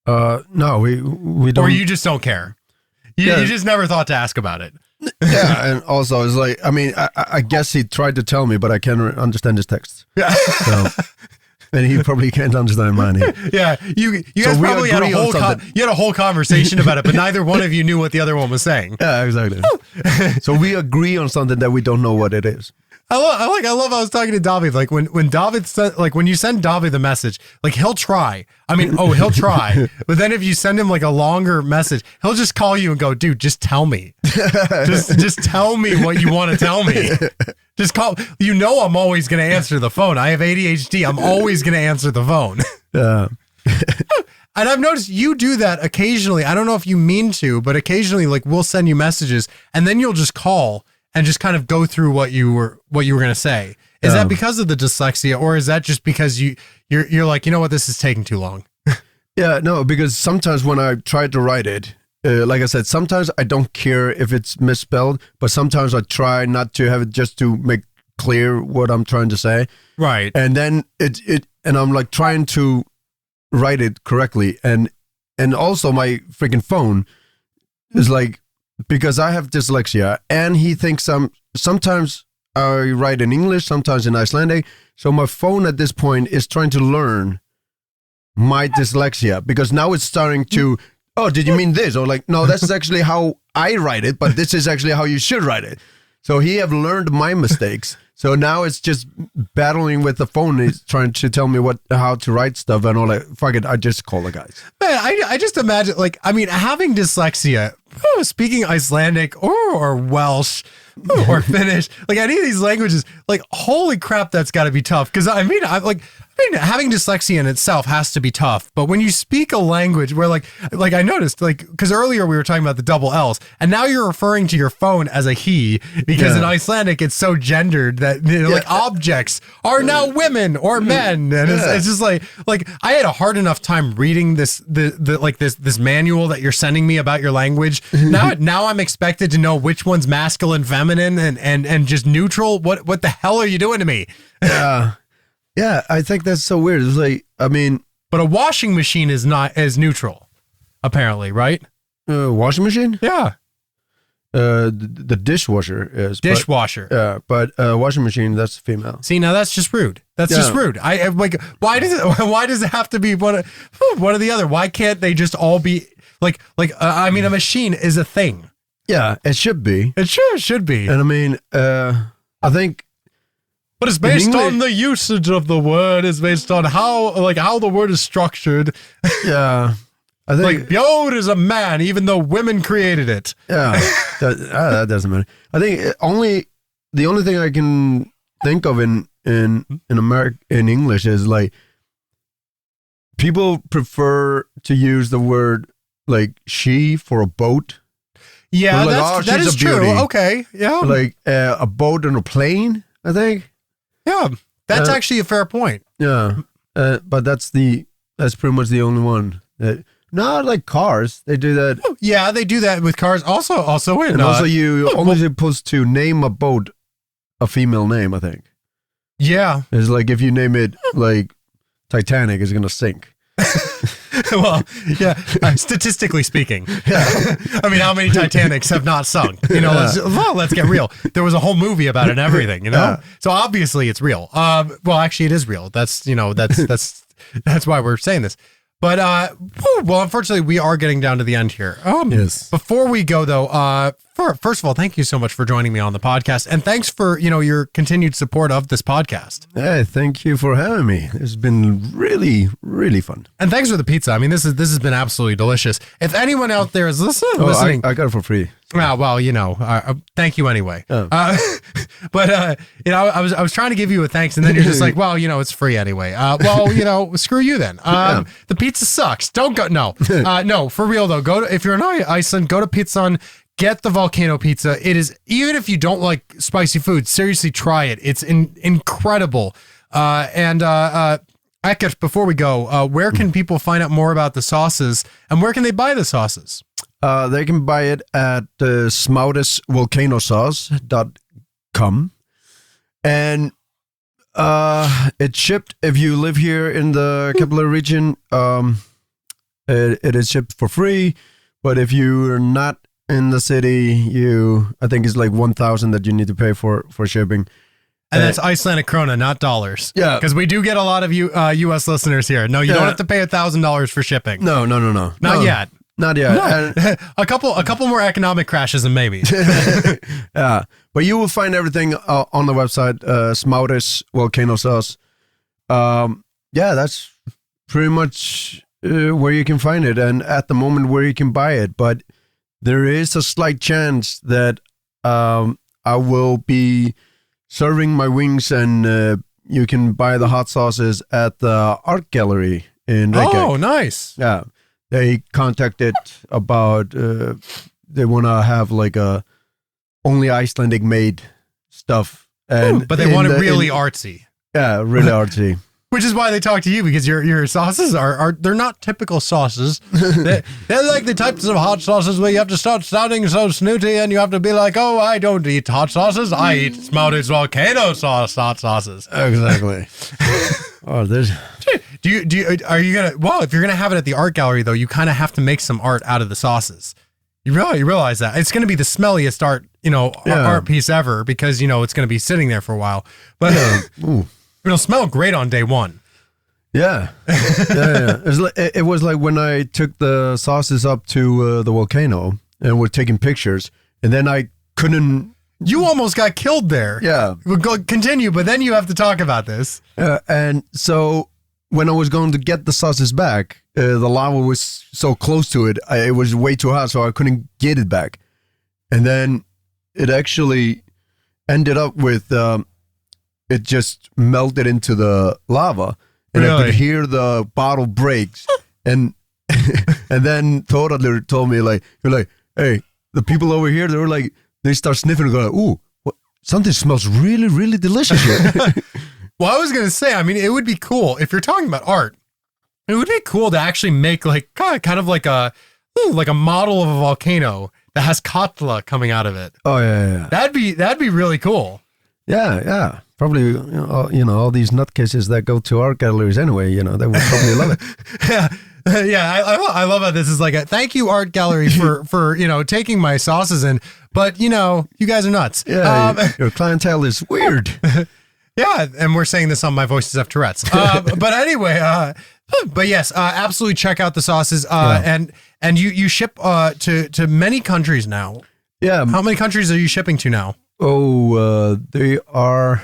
No, we don't. Or you just don't care. You just never thought to ask about it. Yeah, and also it's like, I mean, I guess he tried to tell me, but I can't understand his text. Yeah. So, and he probably can't understand mine either. Yeah, you guys probably had a whole conversation about it, but neither one of you knew what the other one was saying. Yeah, exactly. So we agree on something that we don't know what it is. I love I was talking to David, like when David said, like when you send David the message, like he'll try. I mean, he'll try. But then if you send him like a longer message, he'll just call you and go, dude, just tell me. just tell me what you want to tell me. Just call. You know I'm always going to answer the phone. I have ADHD. I'm always going to answer the phone. Yeah. And I've noticed you do that occasionally. I don't know if you mean to, but occasionally like we'll send you messages and then you'll just call and just kind of go through what you were going to say. Is that because of the dyslexia, or is that just because you're like, you know what, this is taking too long? Yeah, no, because sometimes when I try to write it, like I said, sometimes I don't care if it's misspelled, but sometimes I try not to have it just to make clear what I'm trying to say. Right. And then and I'm like trying to write it correctly. And also my freaking phone is like, because I have dyslexia and he thinks sometimes I write in English, sometimes in Icelandic. So my phone at this point is trying to learn my dyslexia, because now it's starting to, oh, did you mean this? Or like, no, that's actually how I write it, but this is actually how you should write it. So he have learned my mistakes. So now it's just battling with the phone. He's trying to tell me how to write stuff, and all that. Fuck it, I just call the guys. Man, I just imagine, like, I mean, having dyslexia, speaking Icelandic or Welsh or Finnish, like any of these languages, like, holy crap, that's got to be tough. Because I mean, having dyslexia in itself has to be tough. But when you speak a language where like I noticed, like, because earlier we were talking about the double L's, and now you're referring to your phone as a he, because in Icelandic it's so gendered that like objects are now women or men, and it's just like I had a hard enough time reading this manual that you're sending me about your language. Now I'm expected to know which one's masculine, feminine, and just neutral. What the hell are you doing to me? Yeah, I think that's so weird. It's like, I mean, but a washing machine is not as neutral, apparently, right? Washing machine? Yeah. The dishwasher is dishwasher. But washing machine, that's female. See, now that's just rude. That's just rude. I like. Why does it have to be one or the other? Why can't they just all be like? I mean, a machine is a thing. Yeah, it should be. It sure should be. And I mean, I think. But it's based on the usage of the word. It's based on how the word is structured. Yeah. I think like Bjord is a man, even though women created it. Yeah. That doesn't matter. I think the only thing I can think of in English is like people prefer to use the word like she for a boat. Yeah, Like, that she's is a true. beauty. Okay, yeah, Like a boat and a plane, I think. yeah. That's actually a fair point. Yeah, but that's pretty much the only one. Not like cars. They do that. Yeah, they do that with cars. Also in. And also, you only supposed to name a boat a female name, I think. Yeah. It's like if you name it like Titanic, it's gonna sink. Well, yeah. Statistically speaking, I mean, how many Titanics have not sunk? You know, let's get real. There was a whole movie about it and everything. You know, so obviously it's real. Well, actually, it is real. That's that's why we're saying this. But well, unfortunately, we are getting down to the end here. Yes. Before we go, though, first of all, thank you so much for joining me on the podcast, and thanks for your continued support of this podcast. Hey, thank you for having me. It's been really, really fun. And thanks for the pizza. I mean, this has been absolutely delicious. If anyone out there is listening, I got it for free. Well, thank you anyway. Oh. But I was trying to give you a thanks, and then you're just like, well, it's free anyway. Well, screw you then. The pizza sucks. Don't go. No, no, for real though. If you're in Iceland, go to Pizzan. Get the Volcano Pizza. It is, even if you don't like spicy food, seriously try it. It's incredible. And Eggert, before we go, where can people find out more about the sauces, and where can they buy the sauces? They can buy it at smaurisvolcanosauce.com. And it's shipped, if you live here in the capital region, it is shipped for free. But if you're not in the city, I think it's like 1,000 that you need to pay for shipping. And that's Icelandic krona, not dollars. Yeah. Because we do get a lot of U.S. listeners here. No, you don't have to pay $1,000 for shipping. No. Not yet. Not yet. No. A couple more economic crashes and maybe. Yeah. But you will find everything on the website, Smauris Volcano Sauce. Yeah, that's pretty much where you can find it, and at the moment where you can buy it. But there is a slight chance that I will be serving my wings, and you can buy the hot sauces at the art gallery in Reykjavik. Oh, nice. Yeah. They contacted about they want to have like a only Icelandic made stuff, and but they want it really artsy. Yeah, really artsy. Which is why they talk to you, because your sauces they're not typical sauces. They're like the types of hot sauces where you have to start sounding so snooty and you have to be like, oh, I don't eat hot sauces. I eat Smauris's volcano sauce hot sauces. Exactly. Oh, there's. Are you gonna? Well, if you're gonna have it at the art gallery, though, you kind of have to make some art out of the sauces. You realize that it's gonna be the smelliest art piece ever, because it's gonna be sitting there for a while. But it'll smell great on day one. Yeah. It was like when I took the sauces up to the volcano and we're taking pictures, and then I couldn't. You almost got killed there. Yeah. We'll continue, but then you have to talk about this. And so when I was going to get the sauces back, the lava was so close to it, it was way too hot, so I couldn't get it back. And then it actually ended up with it just melted into the lava, and I could hear the bottle breaks. And and then Toradler told me, you're like, hey, the people over here, they start sniffing and go, ooh, something smells really, really delicious here. Well, I was going to say, I mean, it would be cool if you're talking about art. It would be cool to actually make kind of like a model of a volcano that has katla coming out of it. Oh yeah. That'd be really cool. Yeah. Probably, all these nutcases that go to art galleries anyway, they would probably love it. Yeah. I love how this is like a thank you, art gallery, for taking my sauces in, but you guys are nuts. Yeah, your clientele is weird. Yeah, and we're saying this on My Voices Have Tourettes. But anyway, but yes, absolutely check out the sauces. And you ship to many countries now. Yeah. How many countries are you shipping to now? Oh, they are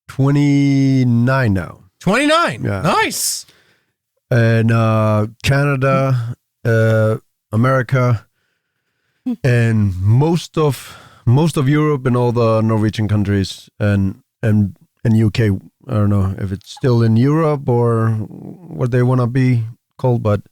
29 now. 29. Yeah. Nice. And Canada, America, and most of Europe and all the Norwegian countries, and UK. I don't know if it's still in Europe or what they want to be called, but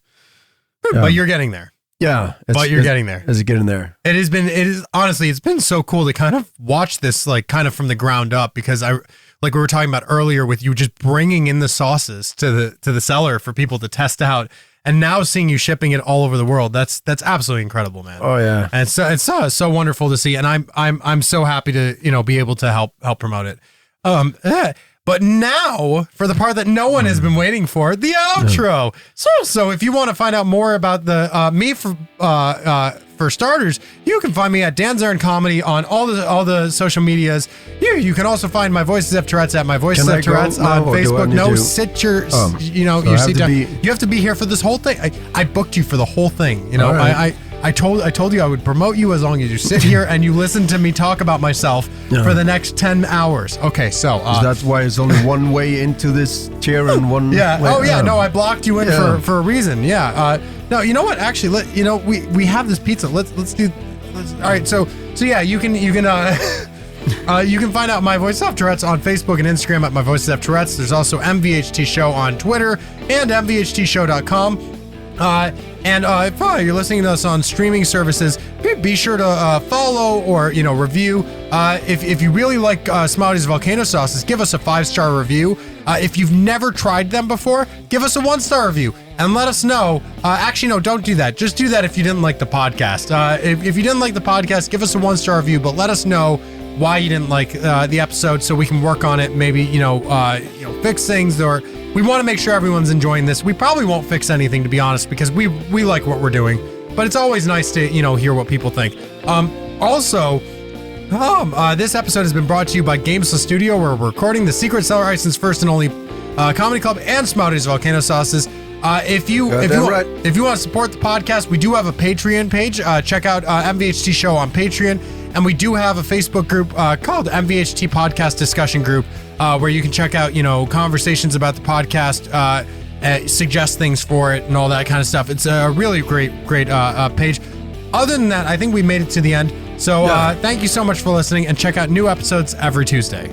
But you're getting there. Yeah, but you're getting there. It's getting there. It is honestly, it's been so cool to kind of watch this like kind of from the ground up, because like we were talking about earlier with you just bringing in the sauces to the cellar for people to test out, and now seeing you shipping it all over the world. That's absolutely incredible, man. Oh yeah. And it's so wonderful to see, and I'm so happy to be able to help promote it. But now, for the part that no one has been waiting for, the outro. So if you want to find out more about the me for starters, you can find me at Dan Zerin Comedy on all the social medias. You can also find My Voices Have Tourettes at My Voices Have Tourettes on Facebook. No, sit your, you sit down. You have to be here for this whole thing. I booked you for the whole thing. Right. I told you I would promote you as long as you sit here and you listen to me talk about myself for the next 10 hours. Okay, so that's why it's only one way into this chair and one. Yeah. Way, no, I blocked you in for a reason. Yeah. No, you know what? Actually, we have this pizza. Let's all right. So yeah, you can you can find out My Voices Have Tourettes on Facebook and Instagram at My Voices Have Tourettes. There's also MVHT Show on Twitter and MVHTshow.com. And if you're listening to us on streaming services, be sure to follow or review. If you really like Smari's volcano sauces, give us a 5-star review. If you've never tried them before, give us a 1-star review and let us know. Actually, no, don't do that. Just do that if you didn't like the podcast. If you didn't like the podcast, give us a 1-star review, but let us know why you didn't like the episode so we can work on it. Maybe fix things, or we want to make sure everyone's enjoying this. We probably won't fix anything, to be honest, because we like what we're doing, but it's always nice to hear what people think. This episode has been brought to you by Gamesla Studio, where we're recording the Secret Cellar, Iceland's first and only comedy club, and Smari's volcano sauces. If you want to support the podcast, we do have a Patreon page. Check out MVHT Show on Patreon, and we do have a Facebook group called MVHT Podcast Discussion Group, where you can check out conversations about the podcast, suggest things for it, and all that kind of stuff. It's a really great page. Other than that, I think we made it to the end. So thank you so much for listening, and check out new episodes every Tuesday.